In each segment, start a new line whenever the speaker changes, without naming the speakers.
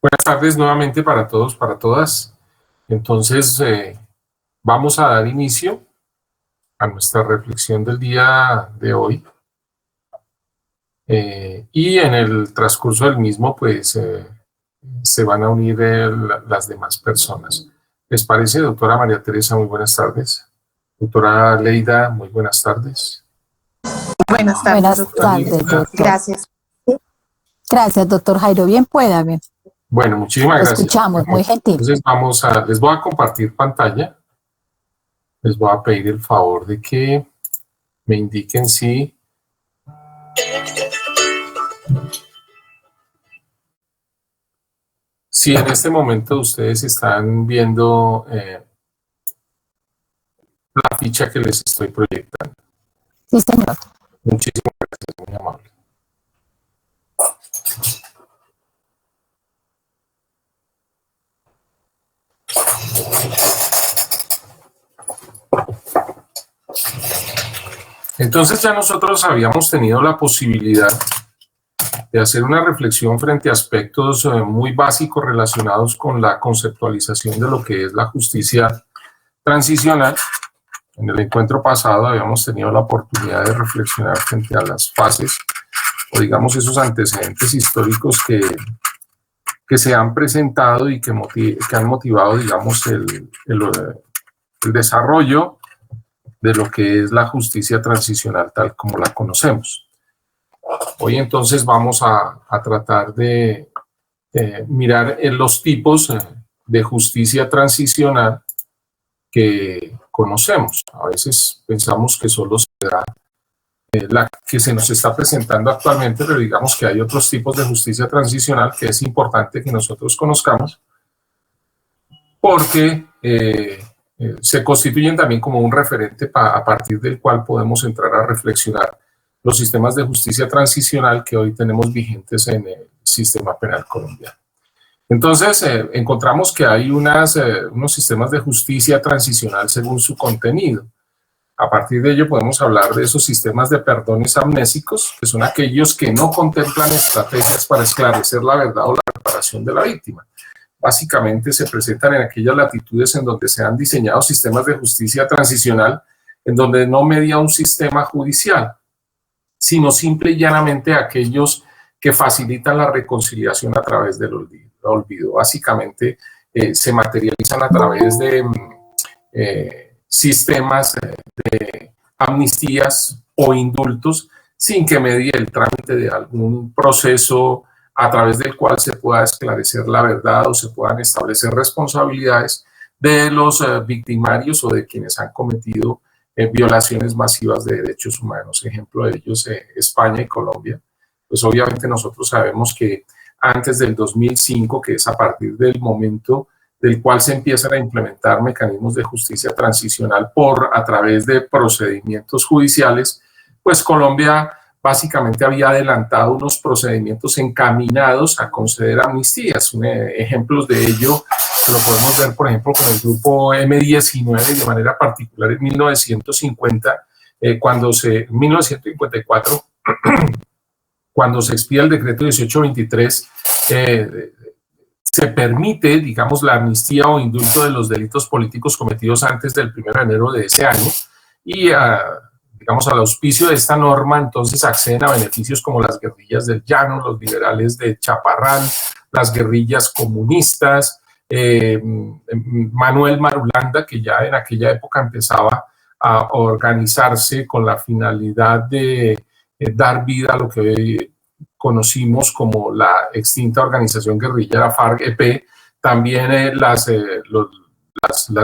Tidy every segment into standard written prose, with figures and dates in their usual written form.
Buenas tardes nuevamente para todos, para todas. Entonces, vamos a dar inicio a nuestra reflexión del día de hoy. Y en el transcurso del mismo, pues, se van a unir las demás personas. ¿Les parece, doctora María Teresa? Muy buenas tardes. Doctora Leida, muy buenas tardes.
Buenas tardes, doctor. Gracias.
Gracias, doctor Jairo. Bien pueda, bien.
Bueno, muchísimas gracias.
Escuchamos, muy gentil.
Entonces les voy a compartir pantalla. Les voy a pedir el favor de que me indiquen si en este momento ustedes están viendo la ficha que les estoy proyectando.
Sí, señor.
Muchísimas gracias, muy amable. Entonces ya nosotros habíamos tenido la posibilidad de hacer una reflexión frente a aspectos muy básicos relacionados con la conceptualización de lo que es la justicia transicional. En el encuentro pasado habíamos tenido la oportunidad de reflexionar frente a las fases, o digamos esos antecedentes históricos que se han presentado y que han motivado, digamos, el desarrollo de lo que es la justicia transicional tal como la conocemos. Hoy entonces vamos a tratar de mirar en los tipos de justicia transicional que conocemos. A veces pensamos que solo se da la que se nos está presentando actualmente, pero digamos que hay otros tipos de justicia transicional que es importante que nosotros conozcamos porque se constituyen también como un referente a partir del cual podemos entrar a reflexionar los sistemas de justicia transicional que hoy tenemos vigentes en el sistema penal colombiano. Entonces, encontramos que hay unos sistemas de justicia transicional según su contenido. A partir de ello podemos hablar de esos sistemas de perdones amnésicos, que son aquellos que no contemplan estrategias para esclarecer la verdad o la reparación de la víctima. Básicamente se presentan en aquellas latitudes en donde se han diseñado sistemas de justicia transicional, en donde no media un sistema judicial, sino simple y llanamente aquellos que facilitan la reconciliación a través del olvido. Básicamente se materializan a través de sistemas de amnistías o indultos sin que medie el trámite de algún proceso a través del cual se pueda esclarecer la verdad o se puedan establecer responsabilidades de los victimarios o de quienes han cometido violaciones masivas de derechos humanos. Ejemplo de ellos, España y Colombia. Pues obviamente nosotros sabemos que antes del 2005, que es a partir del momento del cual se empiezan a implementar mecanismos de justicia transicional a través de procedimientos judiciales, pues Colombia básicamente había adelantado unos procedimientos encaminados a conceder amnistías. Ejemplos de ello lo podemos ver, por ejemplo, con el grupo M19, de manera particular en 1950, 1954, cuando se expide el decreto 1823, se permite, digamos, la amnistía o indulto de los delitos políticos cometidos antes del 1 de enero de ese año y, digamos, al auspicio de esta norma, entonces acceden a beneficios como las guerrillas del Llano, los liberales de Chaparral, las guerrillas comunistas, Manuel Marulanda, que ya en aquella época empezaba a organizarse con la finalidad de dar vida a lo que hoy conocimos como la extinta organización guerrillera FARC-EP, también las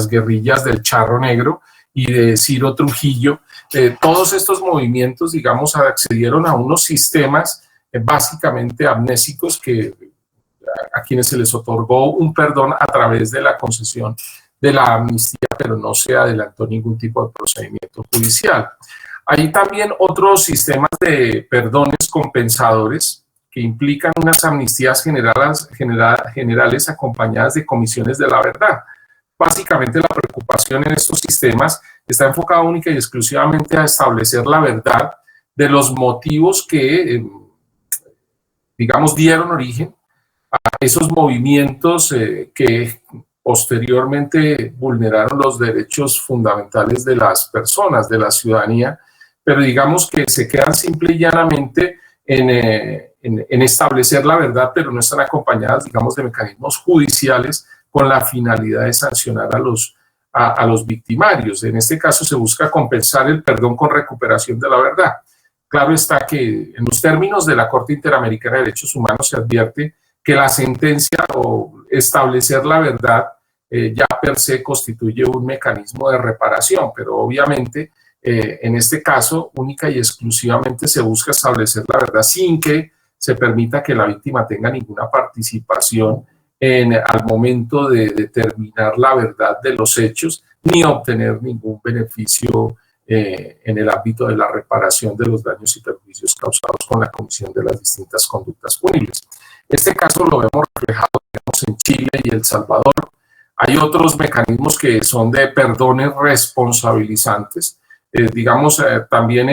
guerrillas del Charro Negro y de Ciro Trujillo. Todos estos movimientos, digamos, accedieron a unos sistemas básicamente amnésicos a quienes se les otorgó un perdón a través de la concesión de la amnistía, pero no se adelantó ningún tipo de procedimiento judicial. Hay también otros sistemas de perdones compensadores que implican unas amnistías generales acompañadas de comisiones de la verdad. Básicamente la preocupación en estos sistemas está enfocada única y exclusivamente a establecer la verdad de los motivos que, digamos, dieron origen esos movimientos que posteriormente vulneraron los derechos fundamentales de las personas, de la ciudadanía, pero digamos que se quedan simple y llanamente en establecer la verdad, pero no están acompañadas, digamos, de mecanismos judiciales con la finalidad de sancionar a los victimarios. En este caso se busca compensar el perdón con recuperación de la verdad. Claro está que en los términos de la Corte Interamericana de Derechos Humanos se advierte que la sentencia o establecer la verdad ya per se constituye un mecanismo de reparación, pero obviamente en este caso única y exclusivamente se busca establecer la verdad sin que se permita que la víctima tenga ninguna participación al momento de determinar la verdad de los hechos ni obtener ningún beneficio en el ámbito de la reparación de los daños y perjuicios causados con la comisión de las distintas conductas punibles. Este caso lo vemos reflejado, digamos, en Chile y El Salvador. Hay otros mecanismos que son de perdones responsabilizantes. También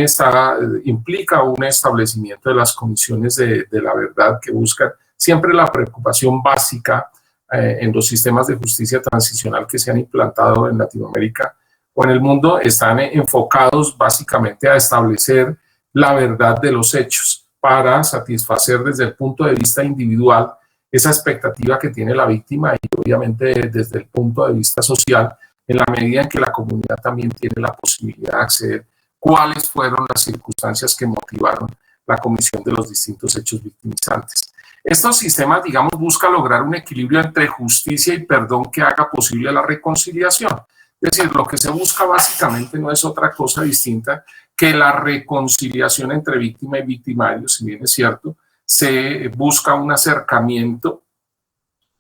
implica un establecimiento de las comisiones de la verdad que buscan siempre la preocupación básica en los sistemas de justicia transicional que se han implantado en Latinoamérica o en el mundo, están enfocados básicamente a establecer la verdad de los hechos para satisfacer desde el punto de vista individual esa expectativa que tiene la víctima y obviamente desde el punto de vista social, en la medida en que la comunidad también tiene la posibilidad de acceder cuáles fueron las circunstancias que motivaron la comisión de los distintos hechos victimizantes. Estos sistemas, digamos, buscan lograr un equilibrio entre justicia y perdón que haga posible la reconciliación. Es decir, lo que se busca básicamente no es otra cosa distinta que la reconciliación entre víctima y victimario, si bien es cierto, se busca un acercamiento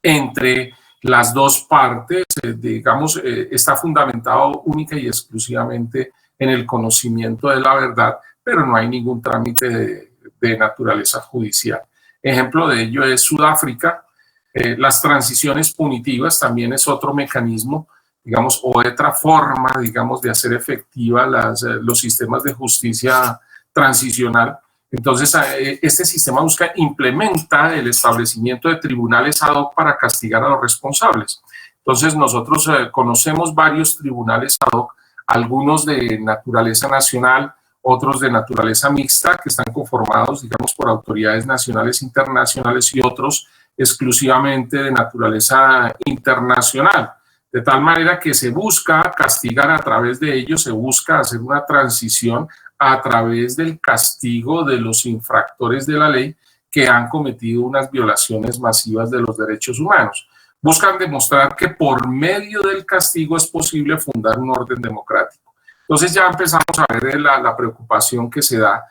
entre las dos partes, está fundamentado única y exclusivamente en el conocimiento de la verdad, pero no hay ningún trámite de naturaleza judicial. Ejemplo de ello es Sudáfrica. Las transiciones punitivas también es otro mecanismo, digamos, o otra forma, digamos, de hacer efectiva los sistemas de justicia transicional. Entonces, este sistema implementa el establecimiento de tribunales ad hoc para castigar a los responsables. Entonces, nosotros conocemos varios tribunales ad hoc, algunos de naturaleza nacional, otros de naturaleza mixta, que están conformados, digamos, por autoridades nacionales e internacionales, y otros exclusivamente de naturaleza internacional. De tal manera que se busca castigar a través de ellos, se busca hacer una transición a través del castigo de los infractores de la ley que han cometido unas violaciones masivas de los derechos humanos. Buscan demostrar que por medio del castigo es posible fundar un orden democrático. Entonces ya empezamos a ver la preocupación que se da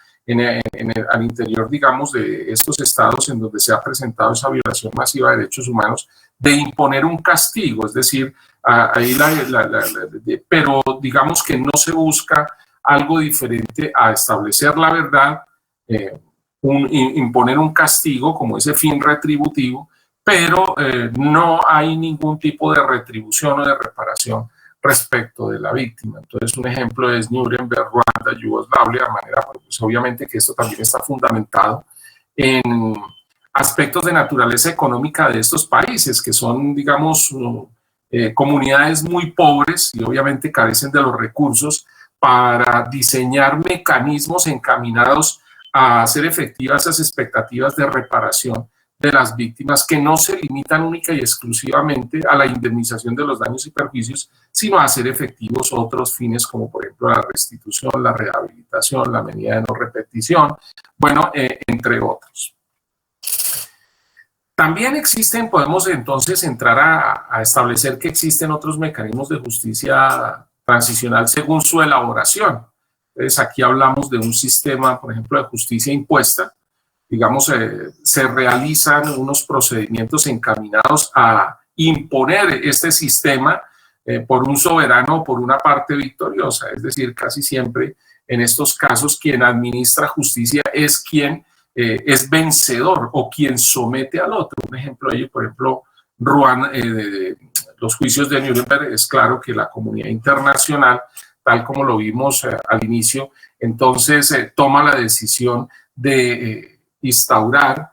al interior, digamos, de estos estados en donde se ha presentado esa violación masiva de derechos humanos, de imponer un castigo, es decir, pero digamos que no se busca algo diferente a establecer la verdad, imponer un castigo como ese fin retributivo, pero no hay ningún tipo de retribución o de reparación respecto de la víctima. Entonces, un ejemplo es Nuremberg, Ruanda, Yugoslavia, de manera, pues obviamente que esto también está fundamentado en aspectos de naturaleza económica de estos países, que son, digamos, comunidades muy pobres y obviamente carecen de los recursos para diseñar mecanismos encaminados a hacer efectivas esas expectativas de reparación de las víctimas, que no se limitan única y exclusivamente a la indemnización de los daños y perjuicios, sino a hacer efectivos otros fines como por ejemplo la restitución, la rehabilitación, la medida de no repetición, bueno, entre otros. También existen, podemos entonces entrar a establecer que existen otros mecanismos de justicia transicional según su elaboración. Entonces aquí hablamos de un sistema, por ejemplo, de justicia impuesta. Digamos, se realizan unos procedimientos encaminados a imponer este sistema por un soberano o por una parte victoriosa. Es decir, casi siempre en estos casos quien administra justicia es quien es vencedor o quien somete al otro. Un ejemplo de ello, por ejemplo, los juicios de Nuremberg, es claro que la comunidad internacional, tal como lo vimos al inicio, entonces toma la decisión de instaurar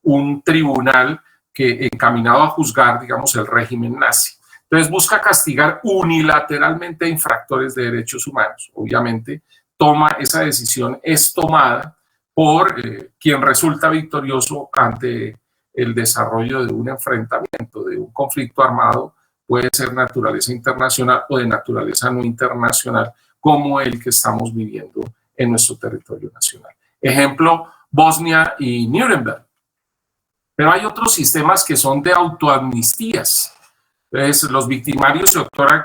un tribunal que encaminado a juzgar, digamos, el régimen nazi. Entonces busca castigar unilateralmente a infractores de derechos humanos. Obviamente, esa decisión es tomada por quien resulta victorioso ante el desarrollo de un enfrentamiento, de un conflicto armado, puede ser naturaleza internacional o de naturaleza no internacional, como el que estamos viviendo en nuestro territorio nacional. Ejemplo, Bosnia y Nuremberg. Pero hay otros sistemas que son de autoamnistías. Entonces, los victimarios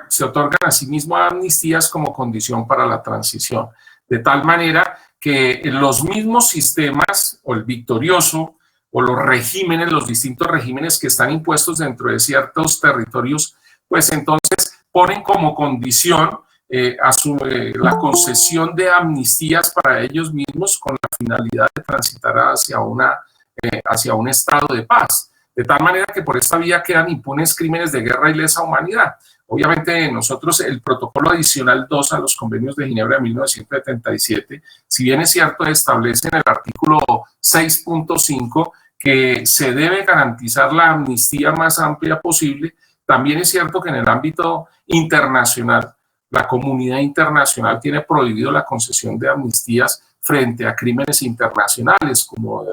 se otorgan a sí mismos amnistías como condición para la transición, de tal manera que los mismos sistemas, o el victorioso, o los regímenes, los distintos regímenes que están impuestos dentro de ciertos territorios, pues entonces ponen como condición la concesión de amnistías para ellos mismos con la finalidad de transitar hacia un estado de paz. De tal manera que por esta vía quedan impunes crímenes de guerra y lesa humanidad. Obviamente nosotros el protocolo adicional 2 a los convenios de Ginebra de 1977, si bien es cierto, establece en el artículo 6.5 que se debe garantizar la amnistía más amplia posible, también es cierto que en el ámbito internacional, la comunidad internacional tiene prohibido la concesión de amnistías frente a crímenes internacionales como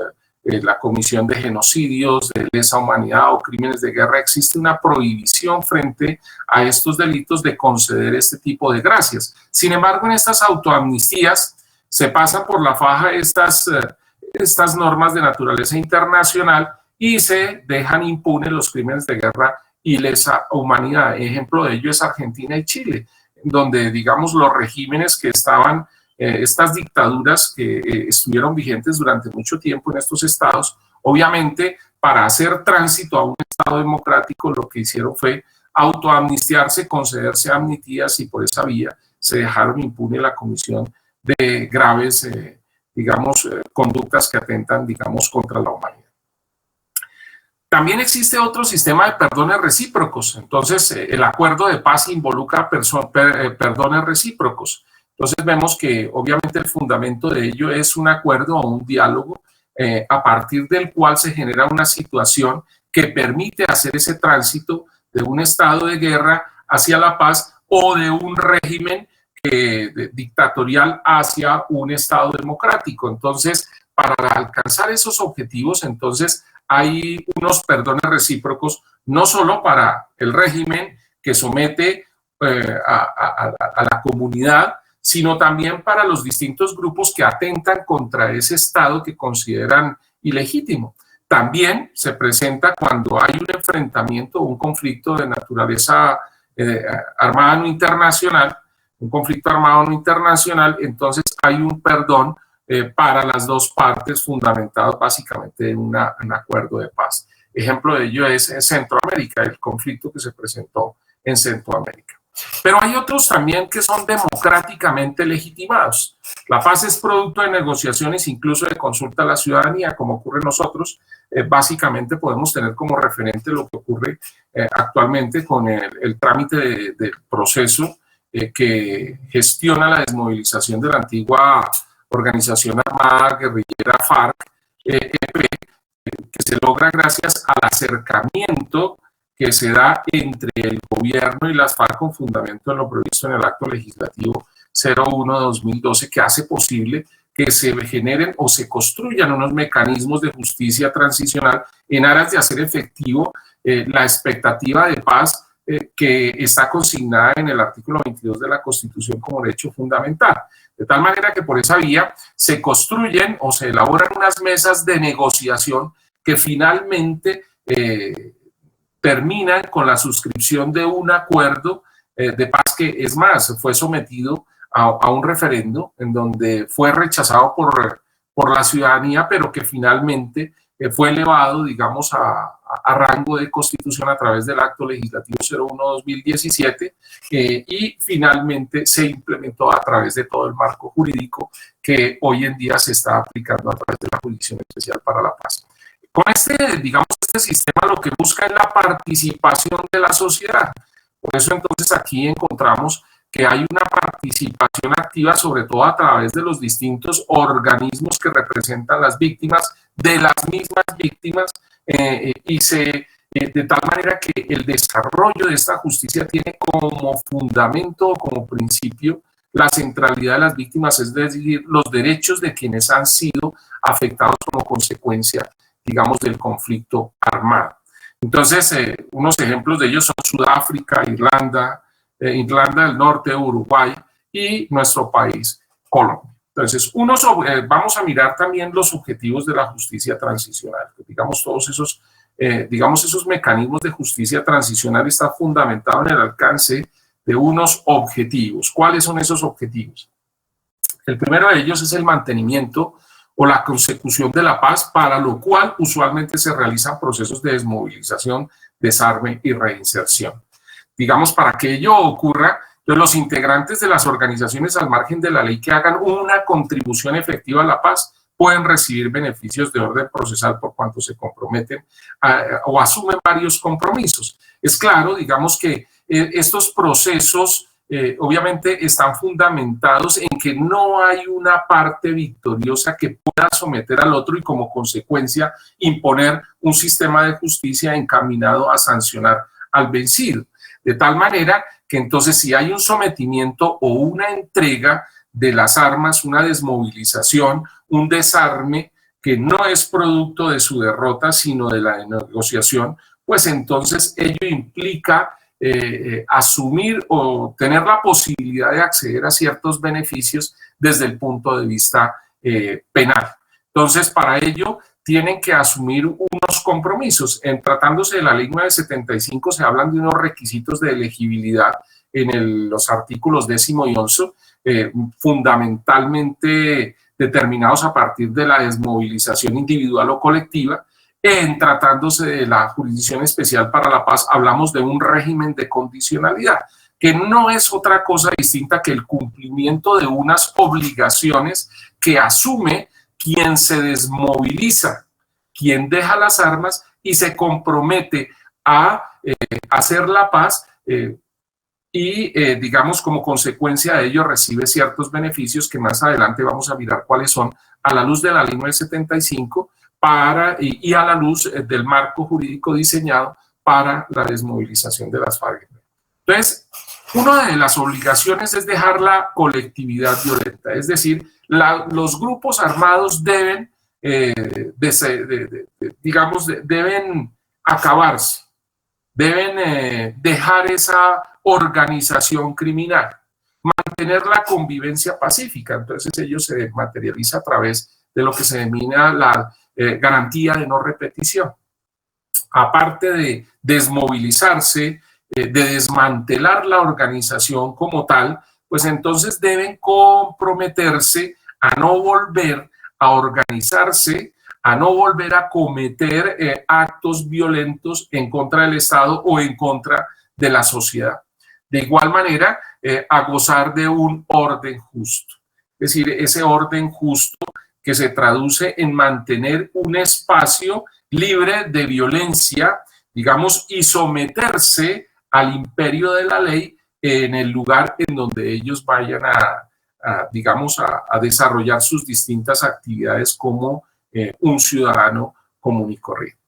la comisión de genocidios, de lesa humanidad o crímenes de guerra. Existe una prohibición frente a estos delitos de conceder este tipo de gracias. Sin embargo, en estas autoamnistías se pasan por la faja estas normas de naturaleza internacional y se dejan impunes los crímenes de guerra y lesa humanidad. Ejemplo de ello es Argentina y Chile, donde, digamos, los regímenes que estaban estas dictaduras que estuvieron vigentes durante mucho tiempo en estos estados, obviamente para hacer tránsito a un estado democrático lo que hicieron fue autoamnistiarse, concederse amnistías y por esa vía se dejaron impune la comisión de graves, conductas que atentan, digamos, contra la humanidad. También existe otro sistema de perdones recíprocos. Entonces, el acuerdo de paz involucra perdones recíprocos. Entonces vemos que obviamente el fundamento de ello es un acuerdo o un diálogo a partir del cual se genera una situación que permite hacer ese tránsito de un estado de guerra hacia la paz o de un régimen dictatorial hacia un estado democrático. Entonces, para alcanzar esos objetivos, entonces hay unos perdones recíprocos no solo para el régimen que somete a la comunidad, sino también para los distintos grupos que atentan contra ese Estado que consideran ilegítimo. También se presenta cuando hay un enfrentamiento o un conflicto de naturaleza armada no internacional, un conflicto armado no internacional, entonces hay un perdón para las dos partes fundamentado básicamente en un acuerdo de paz. Ejemplo de ello es Centroamérica, el conflicto que se presentó en Centroamérica. Pero hay otros también que son democráticamente legitimados. La paz es producto de negociaciones, incluso de consulta a la ciudadanía, como ocurre en nosotros. Básicamente podemos tener como referente lo que ocurre actualmente con el trámite del proceso que gestiona la desmovilización de la antigua organización armada guerrillera FARC, que se logra gracias al acercamiento que se da entre el gobierno y las FARC con fundamento en lo previsto en el acto legislativo 01/2012, que hace posible que se generen o se construyan unos mecanismos de justicia transicional en aras de hacer efectivo la expectativa de paz que está consignada en el artículo 22 de la Constitución como derecho fundamental. De tal manera que por esa vía se construyen o se elaboran unas mesas de negociación que finalmente terminan con la suscripción de un acuerdo de paz que, es más, fue sometido a un referendo en donde fue rechazado por la ciudadanía, pero que finalmente fue elevado, digamos, a rango de constitución a través del acto legislativo 01/2017 y finalmente se implementó a través de todo el marco jurídico que hoy en día se está aplicando a través de la Jurisdicción Especial para la Paz. Con este sistema lo que busca es la participación de la sociedad. Por eso entonces aquí encontramos que hay una participación activa, sobre todo a través de los distintos organismos que representan las víctimas de las mismas víctimas de tal manera que el desarrollo de esta justicia tiene como fundamento, como principio, la centralidad de las víctimas, es decir, los derechos de quienes han sido afectados como consecuencia, digamos, del conflicto armado. Entonces, unos ejemplos de ellos son Sudáfrica, Irlanda del Norte, Uruguay y nuestro país, Colombia. Entonces, vamos a mirar también los objetivos de la justicia transicional. Digamos, todos esos, esos mecanismos de justicia transicional están fundamentados en el alcance de unos objetivos. ¿Cuáles son esos objetivos? El primero de ellos es el mantenimiento o la consecución de la paz, para lo cual usualmente se realizan procesos de desmovilización, desarme y reinserción. Digamos, para que ello ocurra, los integrantes de las organizaciones al margen de la ley que hagan una contribución efectiva a la paz pueden recibir beneficios de orden procesal por cuanto se comprometen o asumen varios compromisos. Es claro, digamos que estos procesos obviamente están fundamentados en que no hay una parte victoriosa que pueda someter al otro y como consecuencia imponer un sistema de justicia encaminado a sancionar al vencido. De tal manera que entonces si hay un sometimiento o una entrega de las armas, una desmovilización, un desarme que no es producto de su derrota, sino de la negociación, pues entonces ello implica asumir o tener la posibilidad de acceder a ciertos beneficios desde el punto de vista penal. Entonces, para ello tienen que asumir unos compromisos. En tratándose de la ley 975 se hablan de unos requisitos de elegibilidad en los artículos 10 y 11, fundamentalmente determinados a partir de la desmovilización individual o colectiva. En tratándose de la Jurisdicción Especial para la Paz, hablamos de un régimen de condicionalidad, que no es otra cosa distinta que el cumplimiento de unas obligaciones que asume quien se desmoviliza, quien deja las armas y se compromete a hacer la paz digamos, como consecuencia de ello recibe ciertos beneficios que más adelante vamos a mirar cuáles son a la luz de la ley 975 y a la luz del marco jurídico diseñado para la desmovilización de las FARC. Entonces, una de las obligaciones es dejar la colectividad violenta, es decir, los grupos armados deben, deben acabarse, deben dejar esa organización criminal, mantener la convivencia pacífica. Entonces, ello se materializa a través de lo que se denomina la garantía de no repetición. Aparte de desmovilizarse, de desmantelar la organización como tal, pues entonces deben comprometerse a no volver a organizarse, a no volver a cometer actos violentos en contra del Estado o en contra de la sociedad. De igual manera, a gozar de un orden justo. Es decir, ese orden justo que se traduce en mantener un espacio libre de violencia, digamos, y someterse al imperio de la ley en el lugar en donde ellos vayan a desarrollar sus distintas actividades como un ciudadano común y corriente.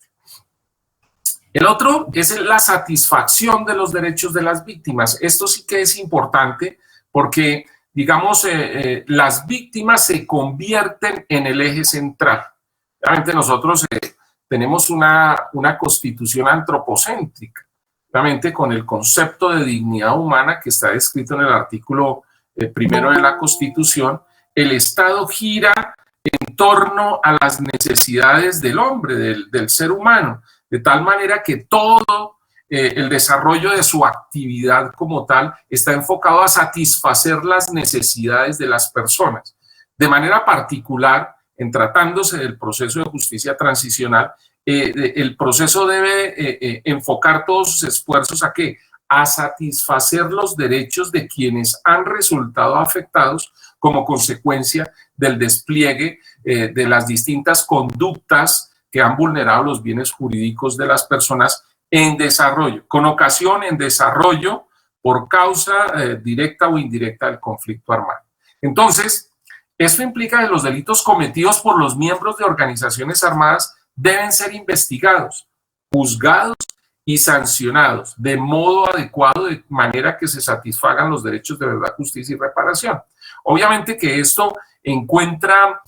El otro es la satisfacción de los derechos de las víctimas. Esto sí que es importante porque, digamos, las víctimas se convierten en el eje central. Realmente nosotros tenemos una constitución antropocéntrica, realmente con el concepto de dignidad humana que está descrito en el artículo primero de la Constitución. El Estado gira en torno a las necesidades del hombre, del ser humano, de tal manera que todo el desarrollo de su actividad como tal está enfocado a satisfacer las necesidades de las personas. De manera particular, en tratándose del proceso de justicia transicional, el proceso debe enfocar todos sus esfuerzos ¿a qué? A satisfacer los derechos de quienes han resultado afectados como consecuencia del despliegue de las distintas conductas que han vulnerado los bienes jurídicos de las personas en desarrollo, con ocasión en desarrollo por causa directa o indirecta del conflicto armado. Entonces, Esto implica que los delitos cometidos por los miembros de organizaciones armadas deben ser investigados, juzgados y sancionados de modo adecuado, de manera que se satisfagan los derechos de verdad, justicia y reparación. Obviamente que esto encuentra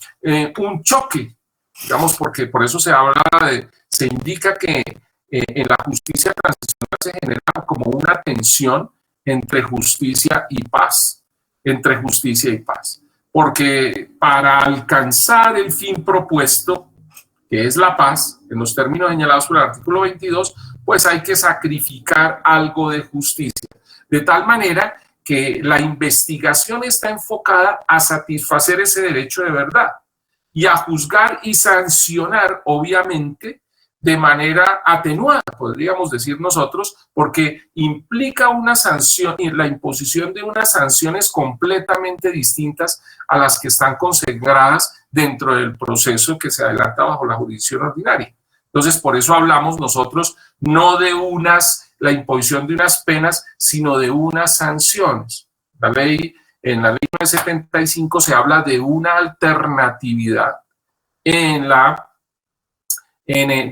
un choque, digamos, porque por eso se indica que en la justicia transicional se genera como una tensión entre justicia y paz, porque para alcanzar el fin propuesto, que es la paz, en los términos señalados por el artículo 22, pues hay que sacrificar algo de justicia, de tal manera que la investigación está enfocada a satisfacer ese derecho de verdad y a juzgar y sancionar, obviamente, de manera atenuada, podríamos decir nosotros, porque implica una sanción y la imposición de unas sanciones completamente distintas a las que están consagradas dentro del proceso que se adelanta bajo la jurisdicción ordinaria. Entonces, por eso hablamos nosotros no de la imposición de unas penas, sino de unas sanciones. En la ley 975 se habla de una alternatividad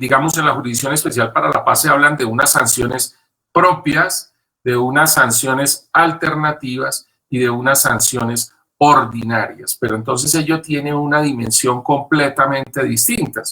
digamos, en la Jurisdicción Especial para la Paz se hablan de unas sanciones propias, de unas sanciones alternativas y de unas sanciones ordinarias. Pero entonces ello tiene una dimensión completamente distinta.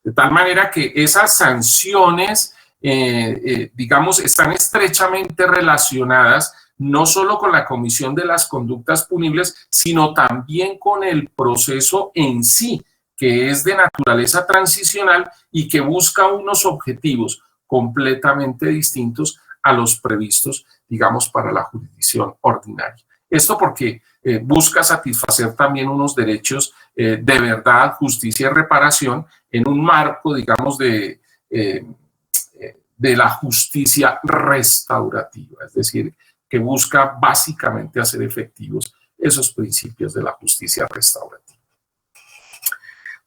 De tal manera que esas sanciones, digamos, están estrechamente relacionadas no solo con la comisión de las conductas punibles, sino también con el proceso en sí, que es de naturaleza transicional y que busca unos objetivos completamente distintos a los previstos, digamos, para la jurisdicción ordinaria. Esto porque busca satisfacer también unos derechos de verdad, justicia y reparación en un marco, digamos, de la justicia restaurativa, es decir, que busca básicamente hacer efectivos esos principios de la justicia restaurativa.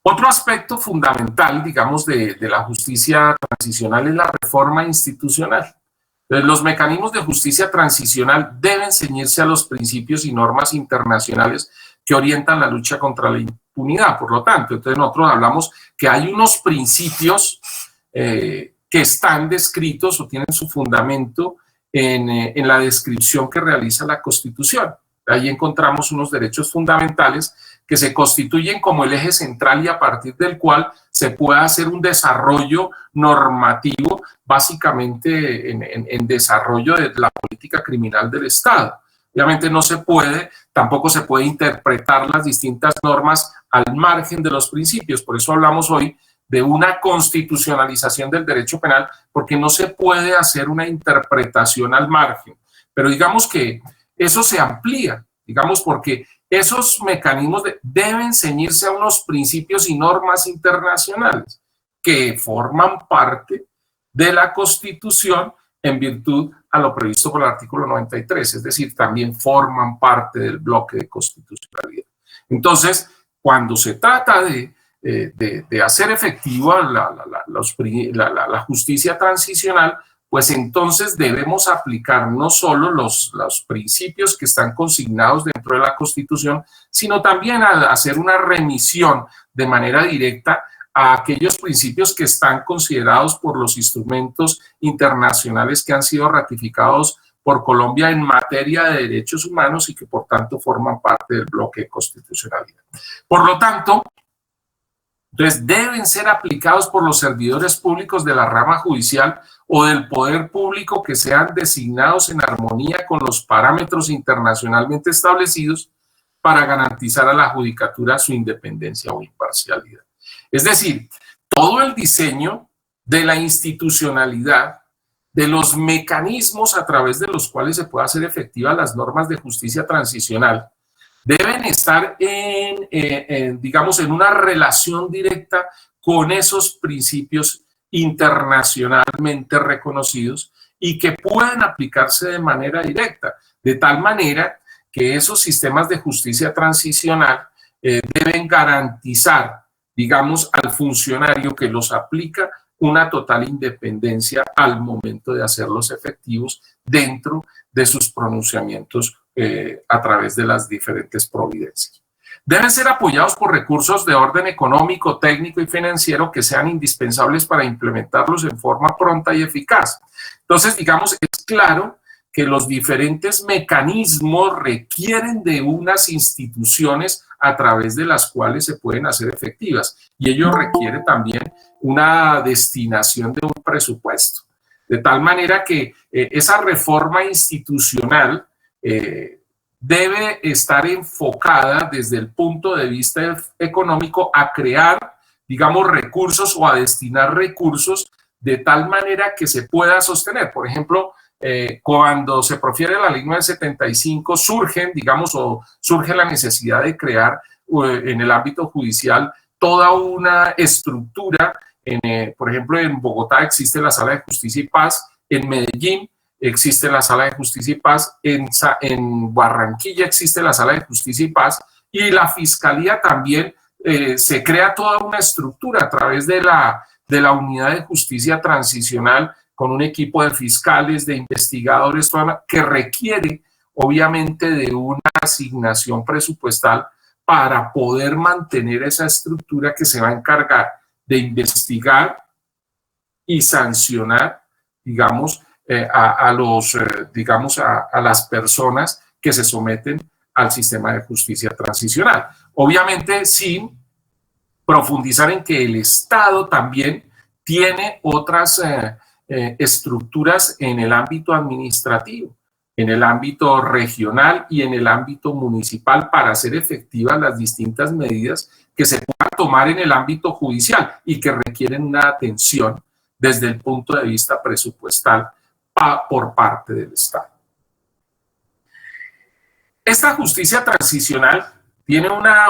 Otro aspecto fundamental, digamos, de la justicia transicional es la reforma institucional. Entonces, los mecanismos de justicia transicional deben ceñirse a los principios y normas internacionales que orientan la lucha contra la impunidad. Por lo tanto, entonces nosotros hablamos que hay unos principios que están descritos o tienen su fundamento en la descripción que realiza la Constitución. Ahí encontramos unos derechos fundamentales que se constituyen como el eje central y a partir del cual se puede hacer un desarrollo normativo, básicamente en desarrollo de la política criminal del Estado. Obviamente tampoco se puede interpretar las distintas normas al margen de los principios, por eso hablamos hoy de una constitucionalización del derecho penal, porque no se puede hacer una interpretación al margen. Pero digamos que eso se amplía, digamos, porque esos mecanismos deben ceñirse a unos principios y normas internacionales que forman parte de la Constitución en virtud a lo previsto por el artículo 93, es decir, también forman parte del bloque de constitucionalidad. Entonces, cuando se trata de hacer efectiva la justicia transicional, pues entonces debemos aplicar no solo los principios que están consignados dentro de la Constitución, sino también a hacer una remisión de manera directa a aquellos principios que están considerados por los instrumentos internacionales que han sido ratificados por Colombia en materia de derechos humanos y que por tanto forman parte del bloque de constitucionalidad. Por lo tanto, entonces deben ser aplicados por los servidores públicos de la rama judicial o del poder público que sean designados en armonía con los parámetros internacionalmente establecidos para garantizar a la judicatura su independencia o imparcialidad. Es decir, todo el diseño de la institucionalidad, de los mecanismos a través de los cuales se puede hacer efectivas las normas de justicia transicional, deben estar digamos, en una relación directa con esos principios internacionalmente reconocidos y que puedan aplicarse de manera directa, de tal manera que esos sistemas de justicia transicional deben garantizar, digamos, al funcionario que los aplica una total independencia al momento de hacerlos efectivos dentro de sus pronunciamientos a través de las diferentes providencias. Deben ser apoyados por recursos de orden económico, técnico y financiero que sean indispensables para implementarlos en forma pronta y eficaz. Entonces, digamos, es claro que los diferentes mecanismos requieren de unas instituciones a través de las cuales se pueden hacer efectivas, y ello requiere también una destinación de un presupuesto, de tal manera que esa reforma institucional debe estar enfocada desde el punto de vista económico a crear, digamos, recursos o a destinar recursos de tal manera que se pueda sostener. Por ejemplo, cuando se profiere la ley 975, surge la necesidad de crear en el ámbito judicial toda una estructura. Por ejemplo, en Bogotá existe la Sala de Justicia y Paz, en Medellín existe la Sala de Justicia y Paz, en Barranquilla existe la Sala de Justicia y Paz, y la Fiscalía también se crea toda una estructura a través de la Unidad de Justicia Transicional, con un equipo de fiscales, de investigadores, que requiere obviamente de una asignación presupuestal para poder mantener esa estructura que se va a encargar de investigar y sancionar, digamos, a las personas que se someten al sistema de justicia transicional. Obviamente sin profundizar en que el Estado también tiene otras estructuras en el ámbito administrativo, en el ámbito regional y en el ámbito municipal para hacer efectivas las distintas medidas que se puedan tomar en el ámbito judicial y que requieren una atención desde el punto de vista presupuestal por parte del Estado. Esta justicia transicional tiene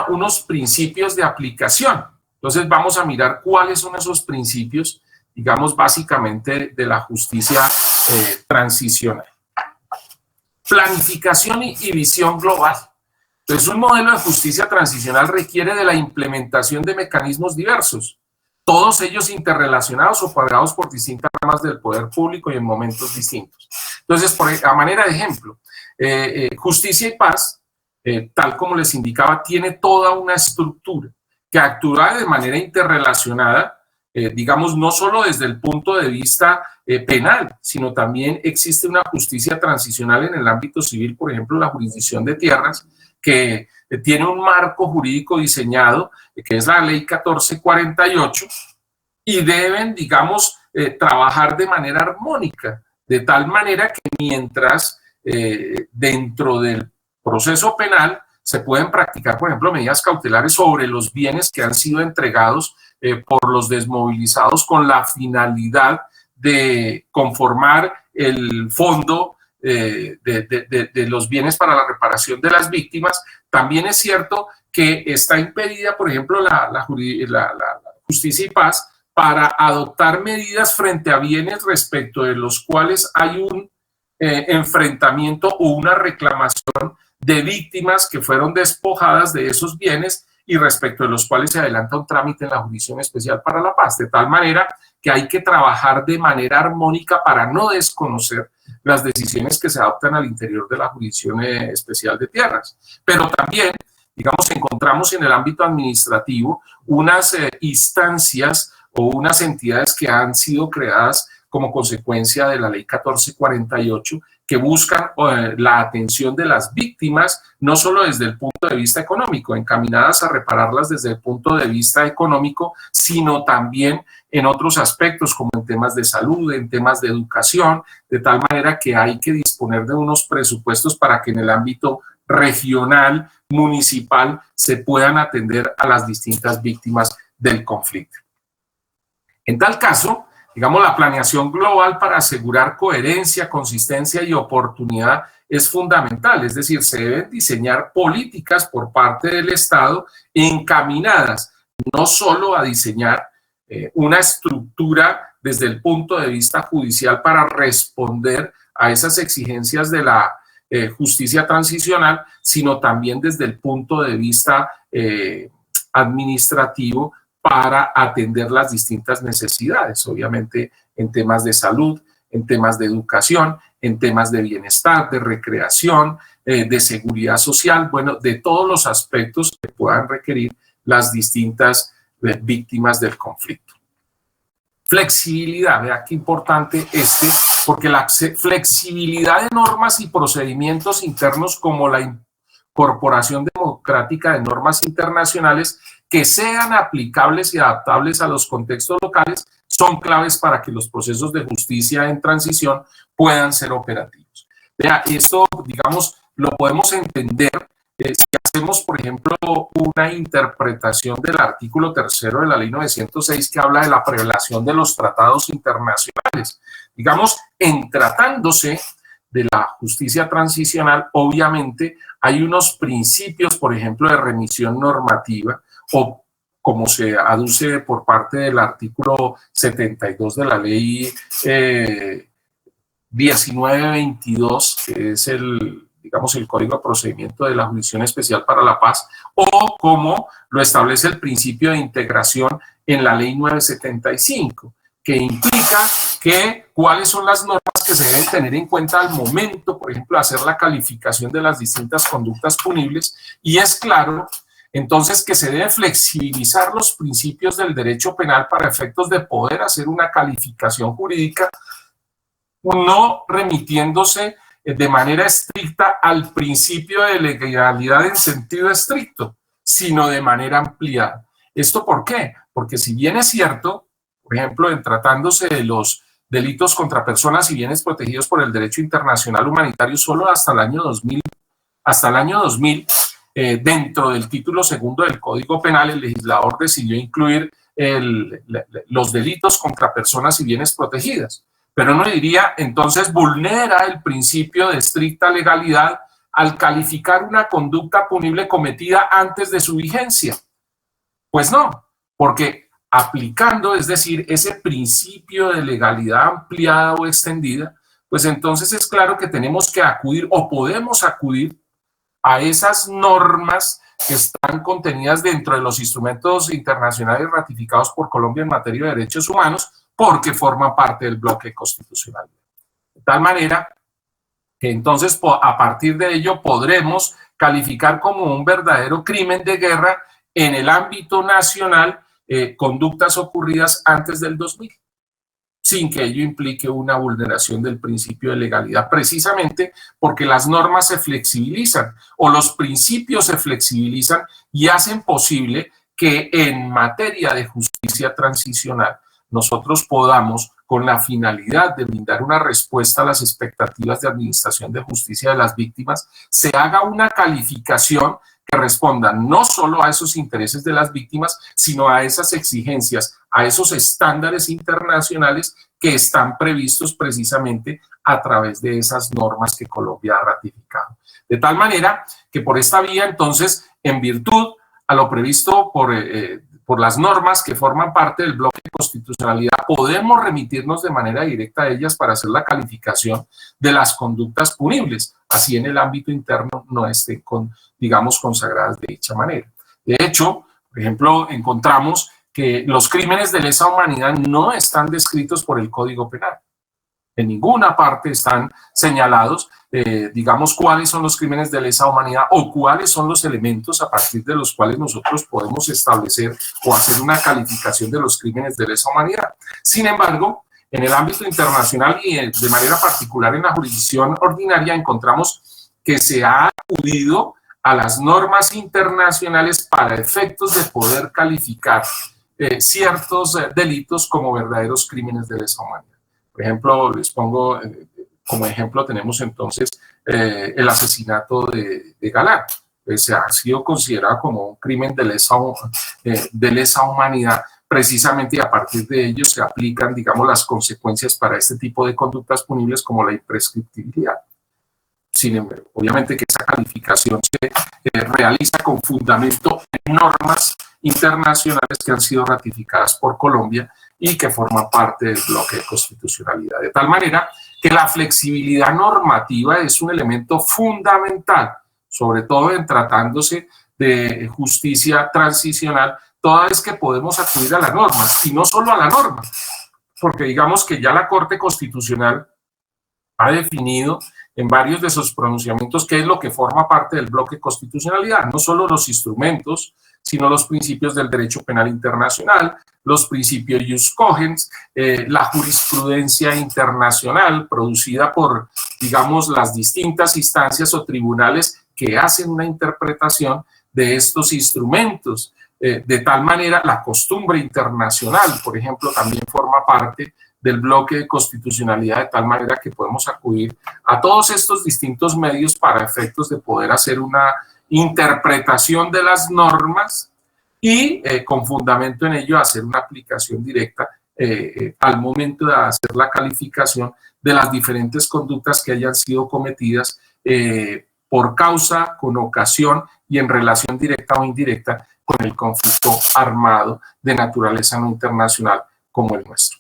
unos principios de aplicación. Entonces vamos a mirar cuáles son esos principios, digamos, básicamente de la justicia transicional. Planificación y visión global. Entonces, un modelo de justicia transicional requiere de la implementación de mecanismos diversos, todos ellos interrelacionados o pagados por distintas ramas del poder público y en momentos distintos. Entonces, a manera de ejemplo, Justicia y Paz, tal como les indicaba, tiene toda una estructura que actúa de manera interrelacionada, digamos, no solo desde el punto de vista penal, sino también existe una justicia transicional en el ámbito civil, por ejemplo, la jurisdicción de tierras, que tiene un marco jurídico diseñado, que es la ley 1448, y deben, digamos, trabajar de manera armónica, de tal manera que mientras dentro del proceso penal se pueden practicar, por ejemplo, medidas cautelares sobre los bienes que han sido entregados por los desmovilizados con la finalidad de conformar el fondo de los bienes para la reparación de las víctimas. También es cierto que está impedida, por ejemplo, la Justicia y Paz para adoptar medidas frente a bienes respecto de los cuales hay un enfrentamiento o una reclamación de víctimas que fueron despojadas de esos bienes y respecto de los cuales se adelanta un trámite en la Jurisdicción Especial para la Paz, de tal manera que hay que trabajar de manera armónica para no desconocer las decisiones que se adoptan al interior de la Jurisdicción Especial de Tierras. Pero también, digamos, encontramos en el ámbito administrativo unas instancias o unas entidades que han sido creadas como consecuencia de la ley 1448, que buscan la atención de las víctimas, no solo desde el punto de vista económico, encaminadas a repararlas desde el punto de vista económico, sino también en otros aspectos, como en temas de salud, en temas de educación, de tal manera que hay que disponer de unos presupuestos para que en el ámbito regional, municipal, se puedan atender a las distintas víctimas del conflicto. En tal caso, digamos, la planeación global para asegurar coherencia, consistencia y oportunidad es fundamental, es decir, se deben diseñar políticas por parte del Estado encaminadas no solo a diseñar una estructura desde el punto de vista judicial para responder a esas exigencias de la justicia transicional, sino también desde el punto de vista administrativo para atender las distintas necesidades, obviamente en temas de salud, en temas de educación, en temas de bienestar, de recreación, de seguridad social, bueno, de todos los aspectos que puedan requerir las distintas víctimas del conflicto. Flexibilidad, vea qué importante porque la flexibilidad de normas y procedimientos internos como la incorporación democrática de normas internacionales que sean aplicables y adaptables a los contextos locales son claves para que los procesos de justicia en transición puedan ser operativos. Vea, esto, digamos, lo podemos entender si hacemos, por ejemplo, una interpretación del artículo 3 de la Ley 906 que habla de la prelación de los tratados internacionales. Digamos, en tratándose de la justicia transicional, obviamente hay unos principios, por ejemplo, de remisión normativa o como se aduce por parte del artículo 72 de la Ley 1922, que es digamos, el Código de Procedimiento de la Jurisdicción Especial para la Paz, o como lo establece el principio de integración en la Ley 975, que implica que cuáles son las normas que se deben tener en cuenta al momento, por ejemplo, de hacer la calificación de las distintas conductas punibles, y es claro, entonces, que se debe flexibilizar los principios del derecho penal para efectos de poder hacer una calificación jurídica, no remitiéndose de manera estricta al principio de legalidad en sentido estricto, sino de manera ampliada. ¿Esto por qué? Porque si bien es cierto, por ejemplo, en tratándose de los delitos contra personas y bienes protegidos por el derecho internacional humanitario, solo hasta el año 2000, dentro del título segundo del Código Penal, el legislador decidió incluir los delitos contra personas y bienes protegidas. Pero no diría, entonces vulnera el principio de estricta legalidad al calificar una conducta punible cometida antes de su vigencia. Pues no, porque aplicando, es decir, ese principio de legalidad ampliada o extendida, pues entonces es claro que tenemos que acudir o podemos acudir a esas normas que están contenidas dentro de los instrumentos internacionales ratificados por Colombia en materia de derechos humanos, porque forman parte del bloque constitucional. De tal manera que entonces a partir de ello podremos calificar como un verdadero crimen de guerra en el ámbito nacional conductas ocurridas antes del 2000, sin que ello implique una vulneración del principio de legalidad, precisamente porque las normas se flexibilizan o los principios se flexibilizan y hacen posible que en materia de justicia transicional nosotros podamos, con la finalidad de brindar una respuesta a las expectativas de administración de justicia de las víctimas, se haga una calificación que responda no solo a esos intereses de las víctimas, sino a esas exigencias, a esos estándares internacionales que están previstos precisamente a través de esas normas que Colombia ha ratificado. De tal manera que por esta vía, entonces, en virtud a lo previsto por las normas que forman parte del bloque de constitucionalidad, podemos remitirnos de manera directa a ellas para hacer la calificación de las conductas punibles, así en el ámbito interno no estén, digamos, consagradas de dicha manera. De hecho, por ejemplo, encontramos que los crímenes de lesa humanidad no están descritos por el Código Penal. En ninguna parte están señalados, digamos, cuáles son los crímenes de lesa humanidad o cuáles son los elementos a partir de los cuales nosotros podemos establecer o hacer una calificación de los crímenes de lesa humanidad. Sin embargo, en el ámbito internacional y de manera particular en la jurisdicción ordinaria encontramos que se ha acudido a las normas internacionales para efectos de poder calificar ciertos delitos como verdaderos crímenes de lesa humanidad. Por ejemplo, les pongo como ejemplo, tenemos entonces el asesinato de Galán. Se ha sido considerado como un crimen de lesa humanidad, precisamente, y a partir de ello se aplican, digamos, las consecuencias para este tipo de conductas punibles como la imprescriptibilidad. Sin embargo, obviamente que esa calificación se realiza con fundamento en normas internacionales que han sido ratificadas por Colombia y que forman parte del bloque de constitucionalidad. De tal manera que la flexibilidad normativa es un elemento fundamental, sobre todo en tratándose de justicia transicional, toda vez que podemos acudir a la norma, y no solo a la norma, porque digamos que ya la Corte Constitucional ha definido en varios de sus pronunciamientos qué es lo que forma parte del bloque de constitucionalidad, no solo los instrumentos, sino los principios del derecho penal internacional, los principios ius cogens, la jurisprudencia internacional producida por, digamos, las distintas instancias o tribunales que hacen una interpretación de estos instrumentos. De tal manera, la costumbre internacional, por ejemplo, también forma parte del bloque de constitucionalidad, de tal manera que podemos acudir a todos estos distintos medios para efectos de poder hacer una interpretación de las normas y con fundamento en ello hacer una aplicación directa al momento de hacer la calificación de las diferentes conductas que hayan sido cometidas por causa, con ocasión y en relación directa o indirecta con el conflicto armado de naturaleza no internacional como el nuestro.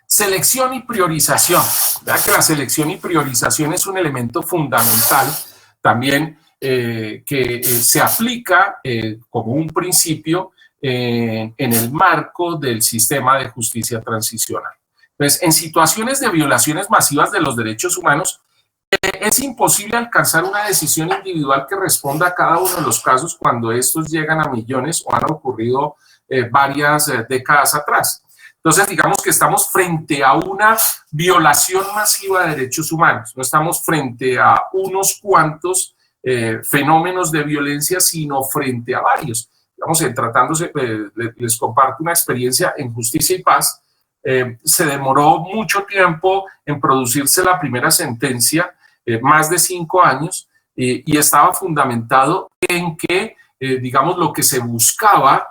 Selección y priorización. Vean que la selección y priorización es un elemento fundamental también que se aplica como un principio en el marco del sistema de justicia transicional. Pues en situaciones de violaciones masivas de los derechos humanos, es imposible alcanzar una decisión individual que responda a cada uno de los casos cuando estos llegan a millones o han ocurrido varias décadas atrás. Entonces, digamos que estamos frente a una violación masiva de derechos humanos. No estamos frente a unos cuantos fenómenos de violencia, sino frente a varios. Digamos, tratándose, les comparto una experiencia en Justicia y Paz. Se demoró mucho tiempo en producirse la primera sentencia, más de 5 años, y estaba fundamentado en que, digamos, lo que se buscaba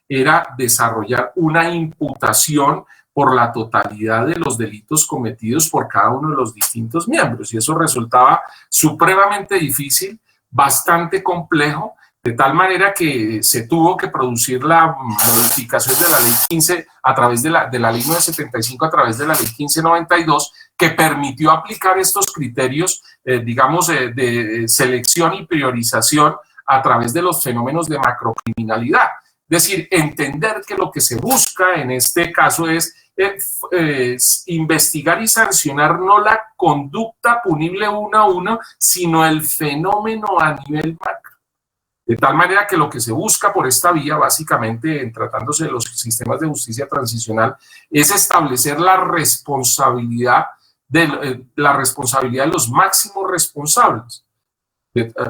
era desarrollar una imputación por la totalidad de los delitos cometidos por cada uno de los distintos miembros, y eso resultaba supremamente difícil, bastante complejo, de tal manera que se tuvo que producir la modificación de la ley 15 a través de la ley 975 a través de la ley 1592, que permitió aplicar estos criterios, digamos, de selección y priorización a través de los fenómenos de macrocriminalidad. Es decir, entender que lo que se busca en este caso es investigar y sancionar no la conducta punible uno a uno, sino el fenómeno a nivel macro. De tal manera que lo que se busca por esta vía, básicamente, en tratándose de los sistemas de justicia transicional, es establecer la responsabilidad de los máximos responsables.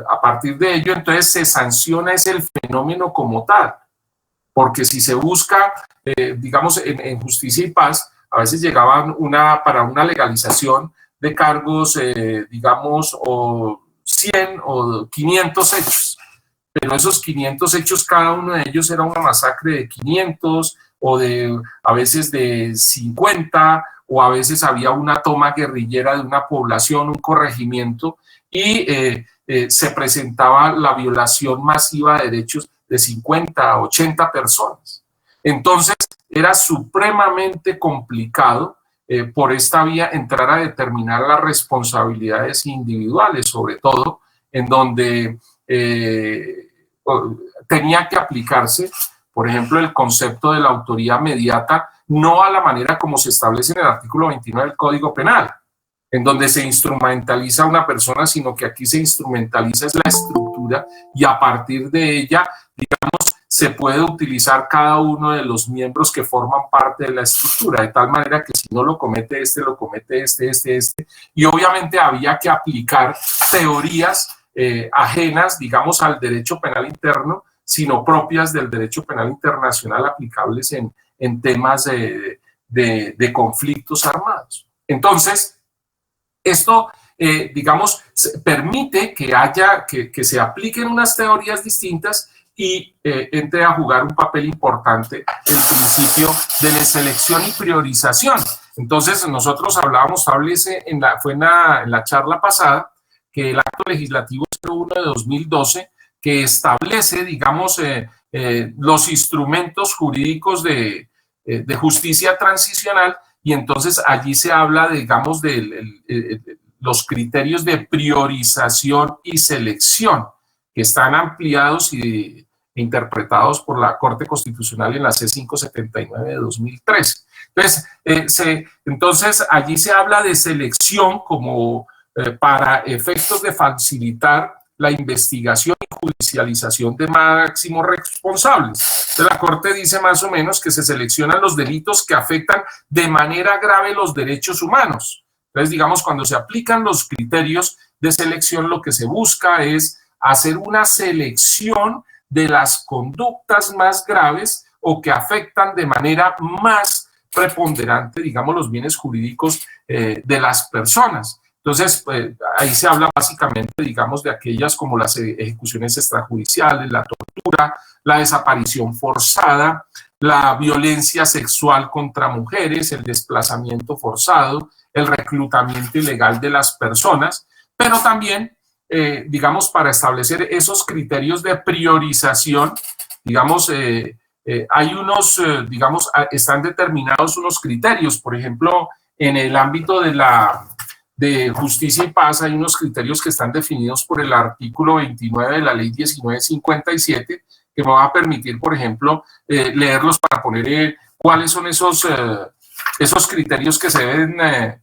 A partir de ello, entonces, se sanciona el fenómeno como tal. Porque si se busca, digamos, en Justicia y Paz, a veces llegaban para una legalización de cargos, digamos, o 100 o 500 hechos. Pero esos 500 hechos, cada uno de ellos era una masacre de 500 o a veces de 50, o a veces había una toma guerrillera de una población, un corregimiento, y se presentaba la violación masiva de derechos de 50 a 80 personas. Entonces, era supremamente complicado por esta vía entrar a determinar las responsabilidades individuales, sobre todo en donde tenía que aplicarse, por ejemplo, el concepto de la autoría mediata, no a la manera como se establece en el artículo 29 del Código Penal, en donde se instrumentaliza a una persona, sino que aquí se instrumentaliza la estructura y a partir de ella, digamos, se puede utilizar cada uno de los miembros que forman parte de la estructura, de tal manera que si no lo comete lo comete este, y obviamente había que aplicar teorías ajenas, digamos, al derecho penal interno, sino propias del derecho penal internacional aplicables en temas de conflictos armados. Entonces, esto, digamos, permite que se apliquen unas teorías distintas y entre a jugar un papel importante el principio de la selección y priorización. Entonces, nosotros fue en la charla pasada, que el acto legislativo 01 de 2012, que establece, digamos, los instrumentos jurídicos de justicia transicional, y entonces allí se habla, digamos, de los criterios de priorización y selección, que están ampliados interpretados por la Corte Constitucional en la C579 de 2013. Entonces allí se habla de selección como para efectos de facilitar la investigación y judicialización de máximos responsables. Entonces, la Corte dice más o menos que se seleccionan los delitos que afectan de manera grave los derechos humanos. Entonces, digamos, cuando se aplican los criterios de selección, lo que se busca es hacer una selección de las conductas más graves o que afectan de manera más preponderante, digamos, los bienes jurídicos de las personas. Entonces, ahí se habla básicamente, digamos, de aquellas como las ejecuciones extrajudiciales, la tortura, la desaparición forzada, la violencia sexual contra mujeres, el desplazamiento forzado, el reclutamiento ilegal de las personas, pero también, digamos, para establecer esos criterios de priorización, digamos, hay unos, digamos, están determinados unos criterios, por ejemplo, en el ámbito de justicia y paz hay unos criterios que están definidos por el artículo 29 de la ley 1957, que me va a permitir, por ejemplo, leerlos para poner cuáles son esos criterios que se deben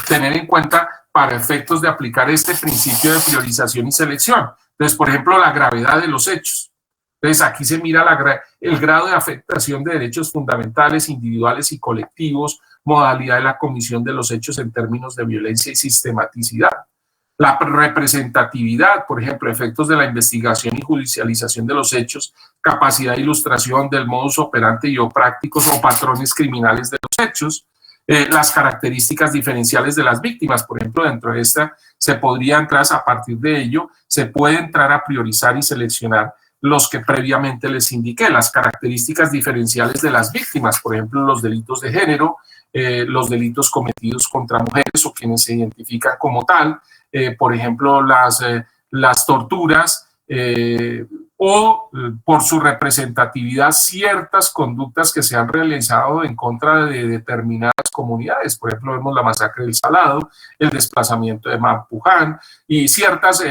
tener en cuenta para efectos de aplicar este principio de priorización y selección. Entonces, por ejemplo, la gravedad de los hechos. Entonces, aquí se mira el grado de afectación de derechos fundamentales, individuales y colectivos, modalidad de la comisión de los hechos en términos de violencia y sistematicidad. La representatividad, por ejemplo, efectos de la investigación y judicialización de los hechos, capacidad de ilustración del modus operandi o prácticos o patrones criminales de los hechos, las características diferenciales de las víctimas, por ejemplo, dentro de esta se podría entrar, a partir de ello, se puede entrar a priorizar y seleccionar los que previamente les indiqué, las características diferenciales de las víctimas, por ejemplo, los delitos de género, los delitos cometidos contra mujeres o quienes se identifican como tal, por ejemplo, las torturas o por su representatividad ciertas conductas que se han realizado en contra de determinadas comunidades. Por ejemplo, vemos la masacre del Salado, el desplazamiento de Mampuján y ciertas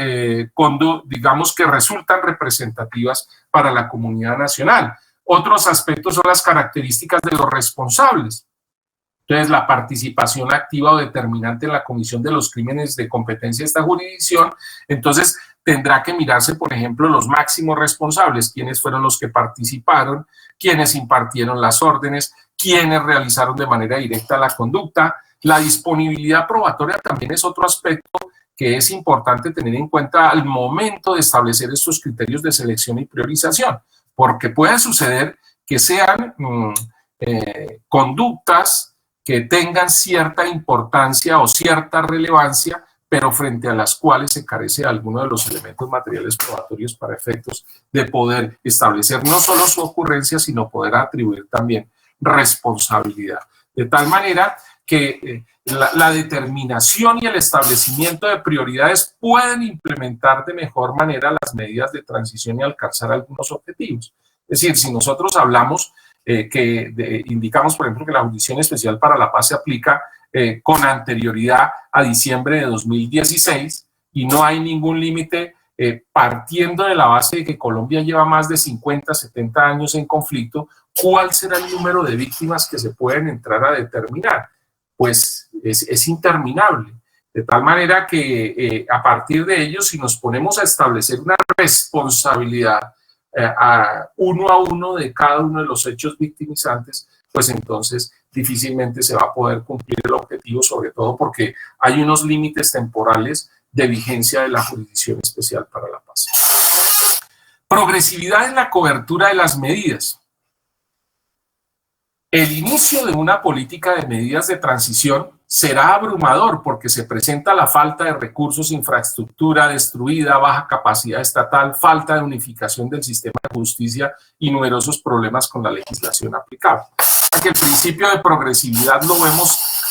digamos que resultan representativas para la comunidad nacional. Otros aspectos son las características de los responsables. Entonces, la participación activa o determinante en la comisión de los crímenes de competencia de esta jurisdicción, entonces tendrá que mirarse, por ejemplo, los máximos responsables, quiénes fueron los que participaron, quiénes impartieron las órdenes, quiénes realizaron de manera directa la conducta. La disponibilidad probatoria también es otro aspecto que es importante tener en cuenta al momento de establecer estos criterios de selección y priorización, porque puede suceder que sean conductas que tengan cierta importancia o cierta relevancia, pero frente a las cuales se carece de alguno de los elementos materiales probatorios para efectos de poder establecer no solo su ocurrencia, sino poder atribuir también responsabilidad. De tal manera que la determinación y el establecimiento de prioridades pueden implementar de mejor manera las medidas de transición y alcanzar algunos objetivos. Es decir, si nosotros hablamos indicamos, por ejemplo, que la Jurisdicción Especial para la Paz se aplica con anterioridad a diciembre de 2016 y no hay ningún límite partiendo de la base de que Colombia lleva más de 50, 70 años en conflicto, ¿cuál será el número de víctimas que se pueden entrar a determinar? Pues es interminable. De tal manera que a partir de ello, si nos ponemos a establecer una responsabilidad uno a uno de cada uno de los hechos victimizantes, pues entonces difícilmente se va a poder cumplir el objetivo, sobre todo porque hay unos límites temporales de vigencia de la Jurisdicción Especial para la Paz. Progresividad en la cobertura de las medidas. El inicio de una política de medidas de transición será abrumador porque se presenta la falta de recursos, infraestructura destruida, baja capacidad estatal, falta de unificación del sistema de justicia y numerosos problemas con la legislación aplicable. Que el principio de progresividad lo vemos,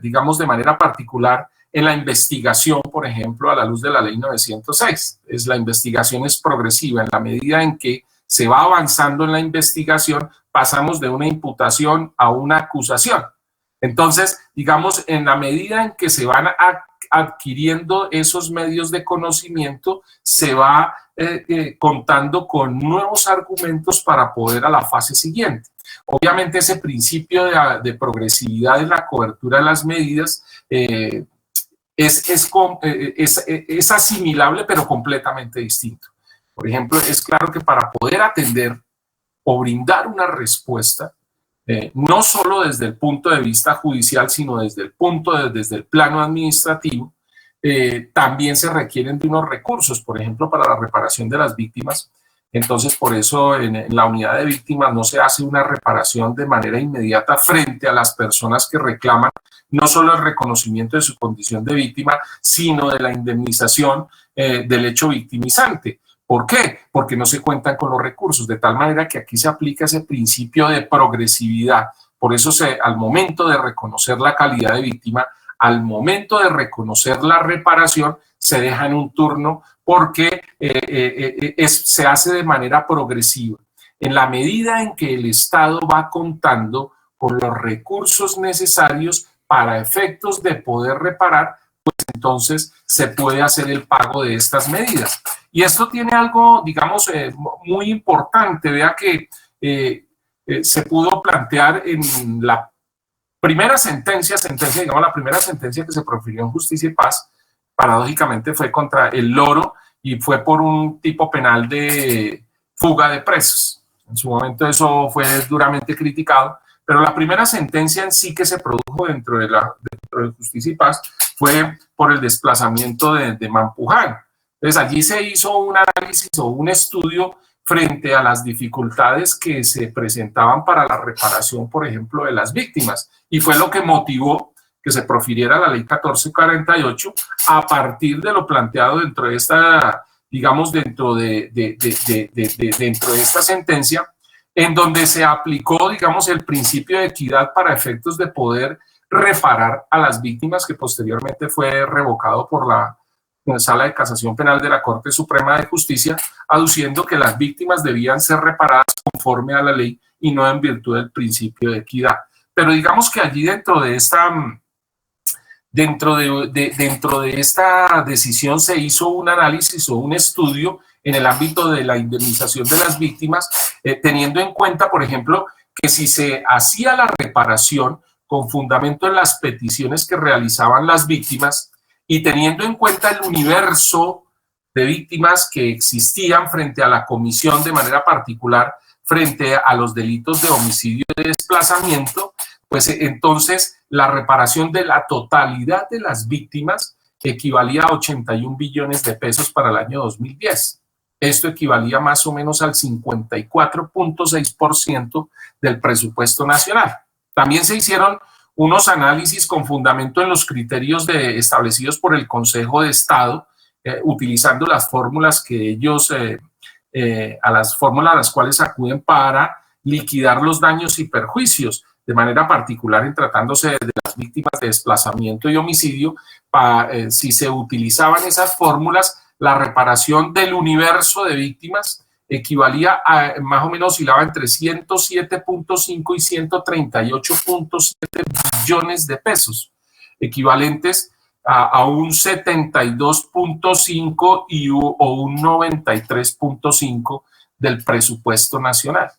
digamos, de manera particular en la investigación, por ejemplo, a la luz de la ley 906. La investigación es progresiva en la medida en que se va avanzando en la investigación, pasamos de una imputación a una acusación. Entonces, digamos, en la medida en que se van adquiriendo esos medios de conocimiento, se va contando con nuevos argumentos para poder a la fase siguiente. Obviamente ese principio de progresividad en la cobertura de las medidas es asimilable pero completamente distinto. Por ejemplo, es claro que para poder atender o brindar una respuesta, no solo desde el punto de vista judicial, sino desde el plano administrativo, también se requieren de unos recursos, por ejemplo, para la reparación de las víctimas. Entonces, por eso en la unidad de víctimas no se hace una reparación de manera inmediata frente a las personas que reclaman no solo el reconocimiento de su condición de víctima, sino de la indemnización del hecho victimizante. ¿Por qué? Porque no se cuentan con los recursos, de tal manera que aquí se aplica ese principio de progresividad. Por eso al momento de reconocer la calidad de víctima, al momento de reconocer la reparación, se deja en un turno porque se hace de manera progresiva. En la medida en que el Estado va contando con los recursos necesarios para efectos de poder reparar, pues entonces se puede hacer el pago de estas medidas. Y esto tiene algo, digamos, muy importante. Vea que se pudo plantear en la primera sentencia, digamos, la primera sentencia que se profirió en Justicia y Paz, paradójicamente fue contra el Loro y fue por un tipo penal de fuga de presos. En su momento eso fue duramente criticado, pero la primera sentencia en sí que se produjo dentro de Justicia y Paz fue por el desplazamiento de Mampuján. Entonces allí se hizo un análisis o un estudio frente a las dificultades que se presentaban para la reparación, por ejemplo, de las víctimas, y fue lo que motivó que se profiriera la ley 1448 a partir de lo planteado dentro de esta, digamos, dentro de esta sentencia, en donde se aplicó, digamos, el principio de equidad para efectos de poder reparar a las víctimas, que posteriormente fue revocado por la Sala de Casación Penal de la Corte Suprema de Justicia, aduciendo que las víctimas debían ser reparadas conforme a la ley y no en virtud del principio de equidad. Pero digamos que allí dentro de esta decisión se hizo un análisis o un estudio en el ámbito de la indemnización de las víctimas, teniendo en cuenta, por ejemplo, que si se hacía la reparación con fundamento en las peticiones que realizaban las víctimas y teniendo en cuenta el universo de víctimas que existían frente a la comisión de manera particular frente a los delitos de homicidio y de desplazamiento, pues entonces la reparación de la totalidad de las víctimas equivalía a 81 billones de pesos para el año 2010. Esto equivalía más o menos al 54.6% del presupuesto nacional. También se hicieron unos análisis con fundamento en los criterios establecidos por el Consejo de Estado, utilizando las fórmulas que ellos, a las fórmulas a las cuales acuden para liquidar los daños y perjuicios, de manera particular en tratándose de las víctimas de desplazamiento y homicidio. Si se utilizaban esas fórmulas, la reparación del universo de víctimas equivalía a, más o menos oscilaba entre 107.5 y 138.7 billones de pesos, equivalentes a un 72.5 o un 93.5 del presupuesto nacional.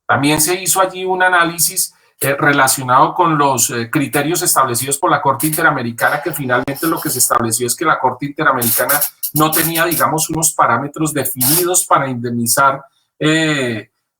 También se hizo allí un análisis relacionado con los criterios establecidos por la Corte Interamericana, que finalmente lo que se estableció es que la Corte Interamericana no tenía, digamos, unos parámetros definidos para indemnizar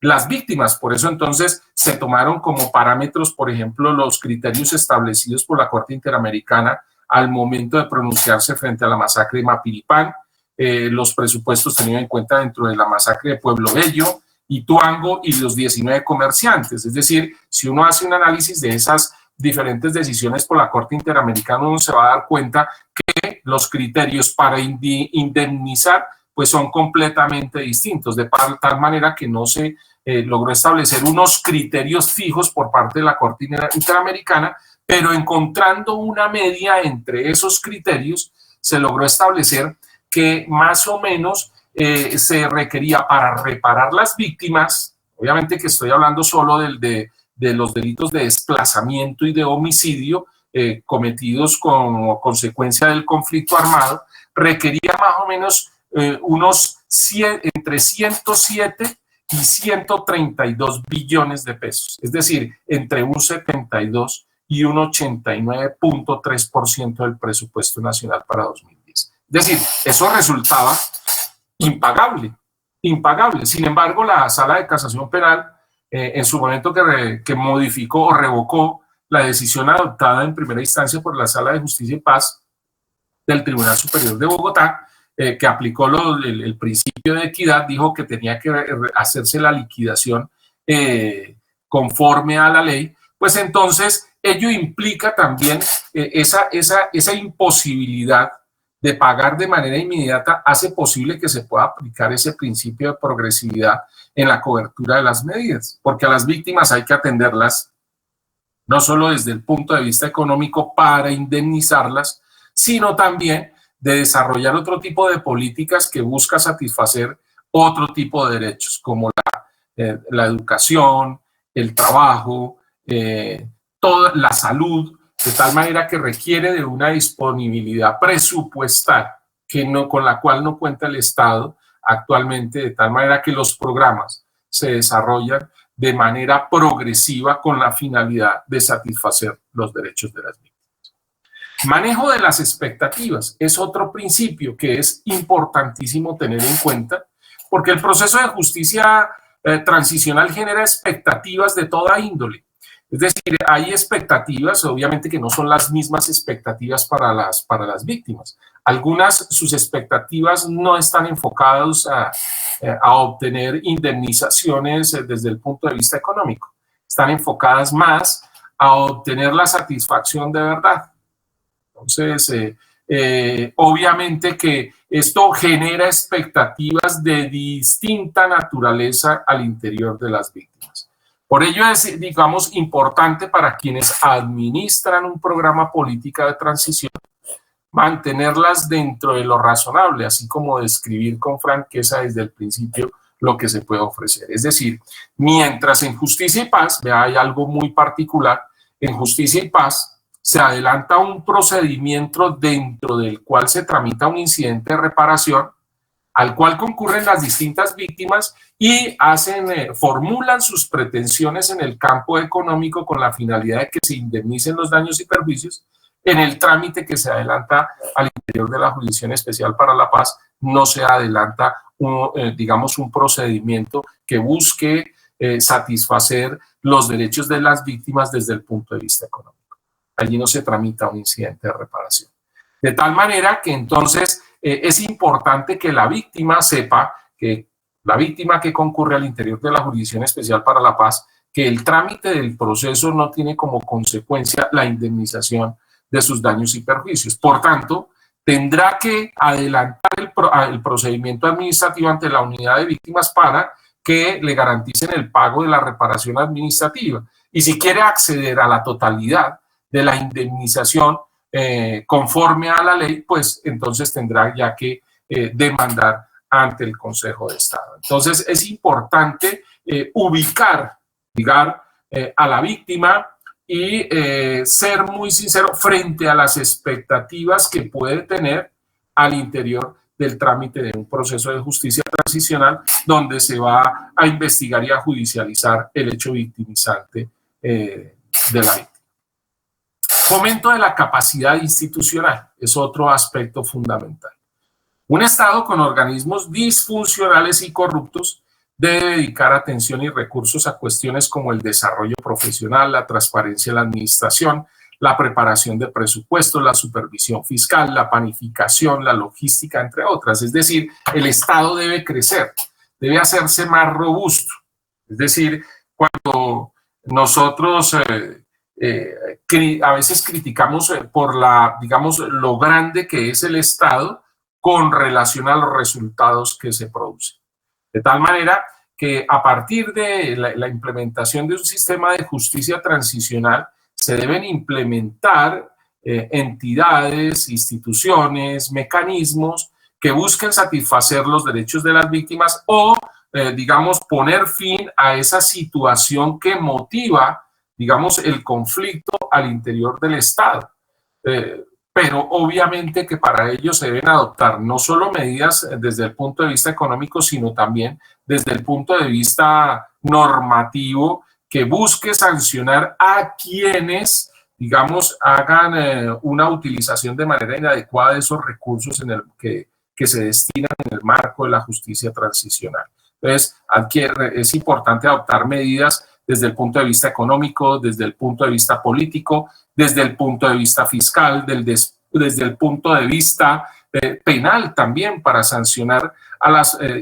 las víctimas. Por eso entonces se tomaron como parámetros, por ejemplo, los criterios establecidos por la Corte Interamericana al momento de pronunciarse frente a la masacre de Mapiripán, los presupuestos tenidos en cuenta dentro de la masacre de Pueblo Bello, Ituango y los 19 comerciantes. Es decir, si uno hace un análisis de esas diferentes decisiones por la Corte Interamericana, uno se va a dar cuenta que los criterios para indemnizar pues son completamente distintos, de tal manera que no se logró establecer unos criterios fijos por parte de la Corte Interamericana, pero encontrando una media entre esos criterios, se logró establecer que más o menos se requería para reparar las víctimas, obviamente que estoy hablando solo de los delitos de desplazamiento y de homicidio cometidos como consecuencia del conflicto armado, requería más o menos unos entre 107 y 132 billones de pesos, es decir, entre un 72 y un 89.3% del presupuesto nacional para 2010. Es decir, eso resultaba impagable, impagable. Sin embargo, la Sala de Casación Penal, en su momento que modificó o revocó la decisión adoptada en primera instancia por la Sala de Justicia y Paz del Tribunal Superior de Bogotá, que aplicó el principio de equidad, dijo que tenía que hacerse la liquidación conforme a la ley, pues entonces ello implica también esa imposibilidad de pagar de manera inmediata, hace posible que se pueda aplicar ese principio de progresividad en la cobertura de las medidas, porque a las víctimas hay que atenderlas no solo desde el punto de vista económico para indemnizarlas, sino también de desarrollar otro tipo de políticas que busca satisfacer otro tipo de derechos, como la educación, el trabajo, toda la salud, de tal manera que requiere de una disponibilidad presupuestal con la cual no cuenta el Estado actualmente, de tal manera que los programas se desarrollan de manera progresiva con la finalidad de satisfacer los derechos de las víctimas. Manejo de las expectativas es otro principio que es importantísimo tener en cuenta, porque el proceso de justicia transicional genera expectativas de toda índole. Es decir, hay expectativas, obviamente, que no son las mismas expectativas para las víctimas. Algunas, sus expectativas no están enfocadas a obtener indemnizaciones desde el punto de vista económico. Están enfocadas más a obtener la satisfacción de verdad. Entonces, obviamente que esto genera expectativas de distinta naturaleza al interior de las víctimas. Por ello es, digamos, importante para quienes administran un programa política de transición mantenerlas dentro de lo razonable, así como describir con franqueza desde el principio lo que se puede ofrecer. Es decir, mientras en Justicia y Paz, vea, hay algo muy particular, en Justicia y Paz se adelanta un procedimiento dentro del cual se tramita un incidente de reparación, al cual concurren las distintas víctimas y formulan sus pretensiones en el campo económico con la finalidad de que se indemnicen los daños y perjuicios. En el trámite que se adelanta al interior de la Jurisdicción Especial para la Paz no se adelanta digamos, un procedimiento que busque satisfacer los derechos de las víctimas desde el punto de vista económico. Allí no se tramita un incidente de reparación. De tal manera que entonces es importante que la víctima sepa, que la víctima que concurre al interior de la Jurisdicción Especial para la Paz, que el trámite del proceso no tiene como consecuencia la indemnización de sus daños y perjuicios. Por tanto, tendrá que adelantar el procedimiento administrativo ante la unidad de víctimas para que le garanticen el pago de la reparación administrativa. Y si quiere acceder a la totalidad de la indemnización conforme a la ley, pues entonces tendrá ya que demandar ante el Consejo de Estado. Entonces es importante ubicar a la víctima y ser muy sincero frente a las expectativas que puede tener al interior del trámite de un proceso de justicia transicional donde se va a investigar y a judicializar el hecho victimizante de la víctima. Fomento de la capacidad institucional es otro aspecto fundamental. Un Estado con organismos disfuncionales y corruptos debe dedicar atención y recursos a cuestiones como el desarrollo profesional, la transparencia en la administración, la preparación de presupuestos, la supervisión fiscal, la planificación, la logística, entre otras. Es decir, el Estado debe crecer, debe hacerse más robusto. Es decir, cuando nosotros a veces criticamos por lo grande que es el Estado con relación a los resultados que se producen. De tal manera que a partir de la implementación de un sistema de justicia transicional se deben implementar entidades, instituciones, mecanismos que busquen satisfacer los derechos de las víctimas o, poner fin a esa situación que motiva, el conflicto al interior del Estado. pero obviamente que para ello se deben adoptar no solo medidas desde el punto de vista económico, sino también desde el punto de vista normativo, que busque sancionar a quienes, digamos, hagan una utilización de manera inadecuada de esos recursos que se destinan en el marco de la justicia transicional. Entonces, es importante adoptar medidas desde el punto de vista económico, desde el punto de vista político, desde el punto de vista fiscal, desde el punto de vista penal también, para sancionar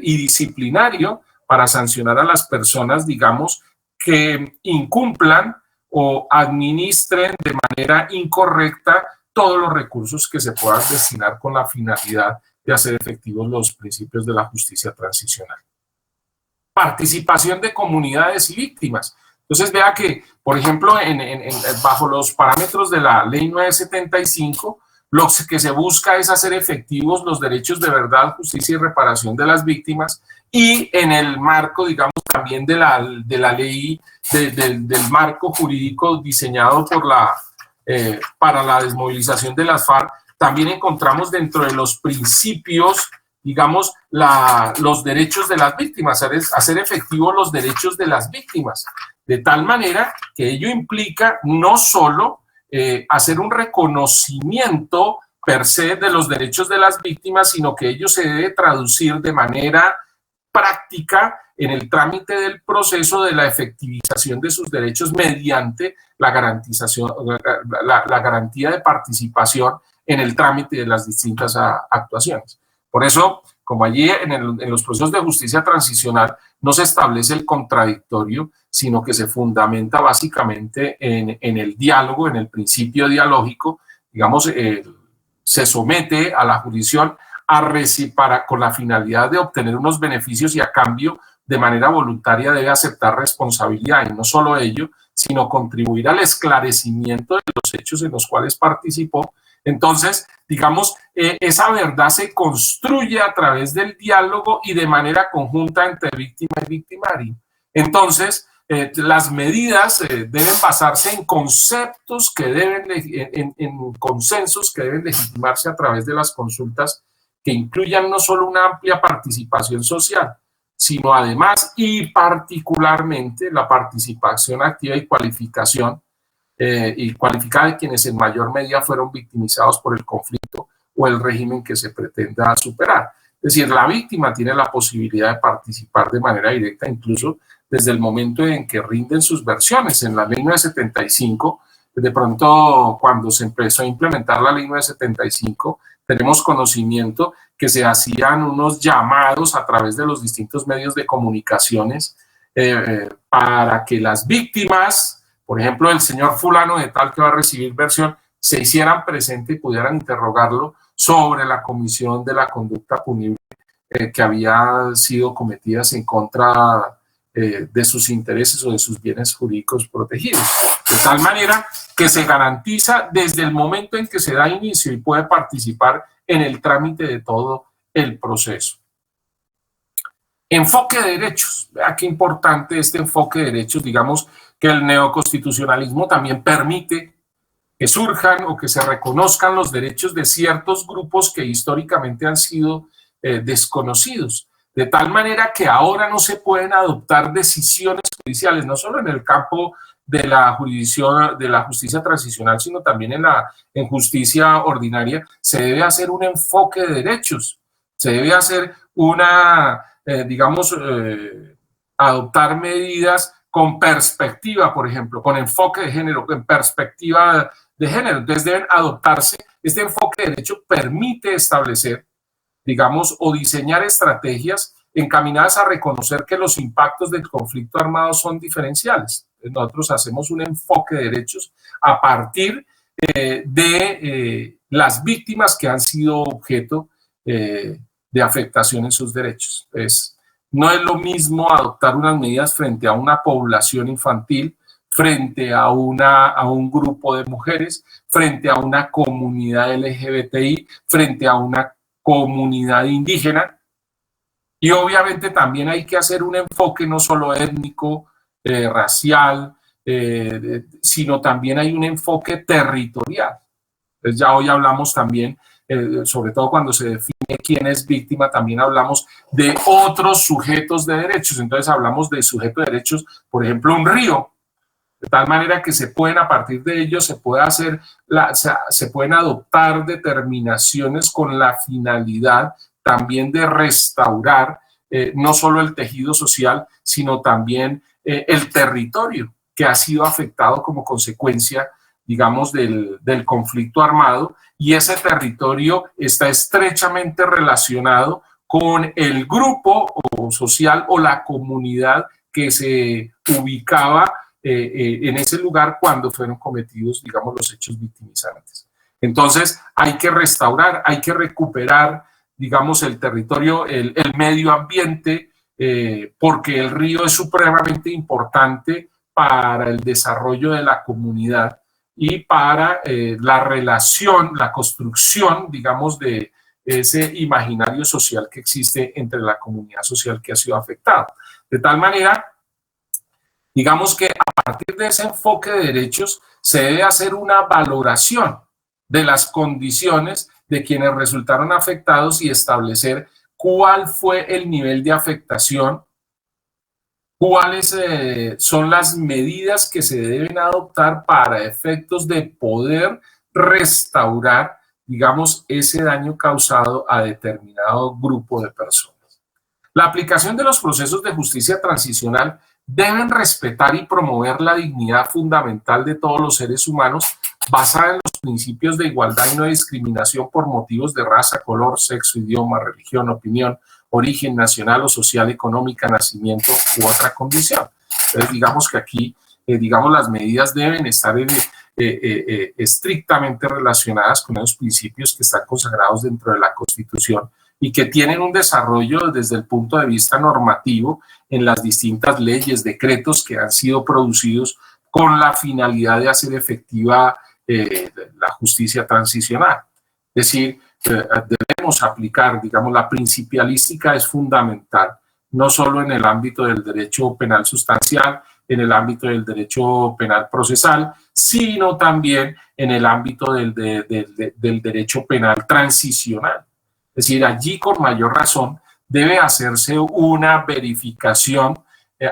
y disciplinario, para sancionar a las personas, digamos, que incumplan o administren de manera incorrecta todos los recursos que se puedan destinar con la finalidad de hacer efectivos los principios de la justicia transicional. Participación de comunidades y víctimas. Entonces vea que, por ejemplo, bajo los parámetros de la Ley 975, lo que se busca es hacer efectivos los derechos de verdad, justicia y reparación de las víctimas, y en el marco, digamos, también de la ley, del marco jurídico diseñado para la desmovilización de las FARC, también encontramos dentro de los principios, digamos, los derechos de las víctimas, hacer efectivos los derechos de las víctimas, de tal manera que ello implica no solo hacer un reconocimiento per se de los derechos de las víctimas, sino que ello se debe traducir de manera práctica en el trámite del proceso de la efectivización de sus derechos mediante la garantía de participación en el trámite de las distintas actuaciones. Por eso, como allí en los procesos de justicia transicional no se establece el contradictorio, sino que se fundamenta básicamente en el diálogo, en el principio dialógico, digamos, se somete a la jurisdicción con la finalidad de obtener unos beneficios y a cambio, de manera voluntaria, debe aceptar responsabilidad, y no solo ello, sino contribuir al esclarecimiento de los hechos en los cuales participó. Entonces, digamos, esa verdad se construye a través del diálogo y de manera conjunta entre víctima y victimario. Entonces, las medidas deben basarse en conceptos que en consensos que deben legitimarse a través de las consultas, que incluyan no solo una amplia participación social, sino además y particularmente la participación activa y cualificada de quienes en mayor medida fueron victimizados por el conflicto o el régimen que se pretenda superar. Es decir, la víctima tiene la posibilidad de participar de manera directa, incluso desde el momento en que rinden sus versiones. En la Ley 975, de pronto, cuando se empezó a implementar la Ley 975, tenemos conocimiento que se hacían unos llamados a través de los distintos medios de comunicaciones para que las víctimas, por ejemplo, el señor fulano de tal que va a recibir versión, se hicieran presente y pudieran interrogarlo sobre la comisión de la conducta punible que había sido cometidas en contra de sus intereses o de sus bienes jurídicos protegidos. De tal manera que se garantiza desde el momento en que se da inicio y puede participar en el trámite de todo el proceso. Enfoque de derechos. Vea qué importante este enfoque de derechos. Digamos que el neoconstitucionalismo también permite que surjan o que se reconozcan los derechos de ciertos grupos que históricamente han sido desconocidos, de tal manera que ahora no se pueden adoptar decisiones judiciales, no solo en el campo de la jurisdicción, de la justicia transicional, sino también en justicia ordinaria. Se debe hacer un enfoque de derechos, se debe hacer adoptar medidas con perspectiva, por ejemplo, con enfoque de género, con perspectiva de género. Entonces deben adoptarse, este enfoque de derecho permite establecer, digamos, o diseñar estrategias encaminadas a reconocer que los impactos del conflicto armado son diferenciales. Nosotros hacemos un enfoque de derechos a partir de las víctimas que han sido objeto de afectación en sus derechos. Entonces, no es lo mismo adoptar unas medidas frente a una población infantil, frente a un grupo de mujeres, frente a una comunidad LGBTI, frente a una comunidad indígena. Y obviamente también hay que hacer un enfoque no solo étnico, racial, sino también hay un enfoque territorial. Entonces ya hoy hablamos también, sobre todo cuando se define quién es víctima, también hablamos de otros sujetos de derechos. Entonces hablamos de sujeto de derechos, por ejemplo, un río, de tal manera que se pueden, a partir de ello, se pueden adoptar determinaciones con la finalidad también de restaurar no solo el tejido social, sino también el territorio que ha sido afectado como consecuencia, digamos, del conflicto armado, y ese territorio está estrechamente relacionado con el grupo o social o la comunidad que se ubicaba en ese lugar cuando fueron cometidos, digamos, los hechos victimizantes. Entonces, hay que restaurar, hay que recuperar, digamos, el territorio, el medio ambiente, porque el río es supremamente importante para el desarrollo de la comunidad y para la relación, la construcción, digamos, de ese imaginario social que existe entre la comunidad social que ha sido afectada. De tal manera, digamos que a partir de ese enfoque de derechos se debe hacer una valoración de las condiciones de quienes resultaron afectados y establecer cuál fue el nivel de afectación, cuáles son las medidas que se deben adoptar para efectos de poder restaurar, digamos, ese daño causado a determinado grupo de personas. La aplicación de los procesos de justicia transicional deben respetar y promover la dignidad fundamental de todos los seres humanos, basada en los principios de igualdad y no discriminación por motivos de raza, color, sexo, idioma, religión, opinión, origen nacional o social, económica, nacimiento u otra condición. Entonces, digamos que aquí, digamos, las medidas deben estar estrictamente relacionadas con esos principios que están consagrados dentro de la Constitución y que tienen un desarrollo desde el punto de vista normativo en las distintas leyes, decretos que han sido producidos con la finalidad de hacer efectiva la justicia transicional. Es decir, debemos aplicar, digamos, la principialística es fundamental, no solo en el ámbito del derecho penal sustancial, en el ámbito del derecho penal procesal, sino también en el ámbito del derecho penal transicional. Es decir, allí con mayor razón debe hacerse una verificación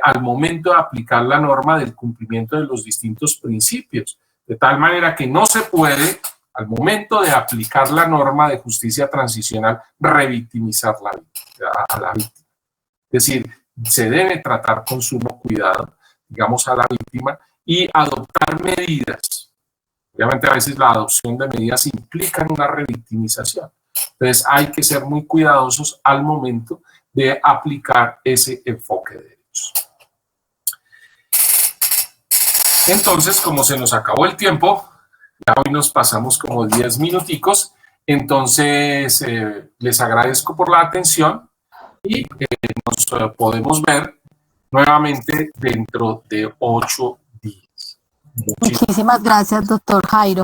al momento de aplicar la norma del cumplimiento de los distintos principios, de tal manera que no se puede, al momento de aplicar la norma de justicia transicional, revictimizar a la víctima. Es decir, se debe tratar con sumo cuidado, digamos, a la víctima y adoptar medidas. Obviamente a veces la adopción de medidas implica una revictimización. Entonces hay que ser muy cuidadosos al momento de aplicar ese enfoque de derechos. Entonces, como se nos acabó el tiempo, ya hoy nos pasamos como 10 minuticos, entonces les agradezco por la atención y nos podemos ver nuevamente dentro de 8 días.
Muchísimas gracias, doctor Jairo.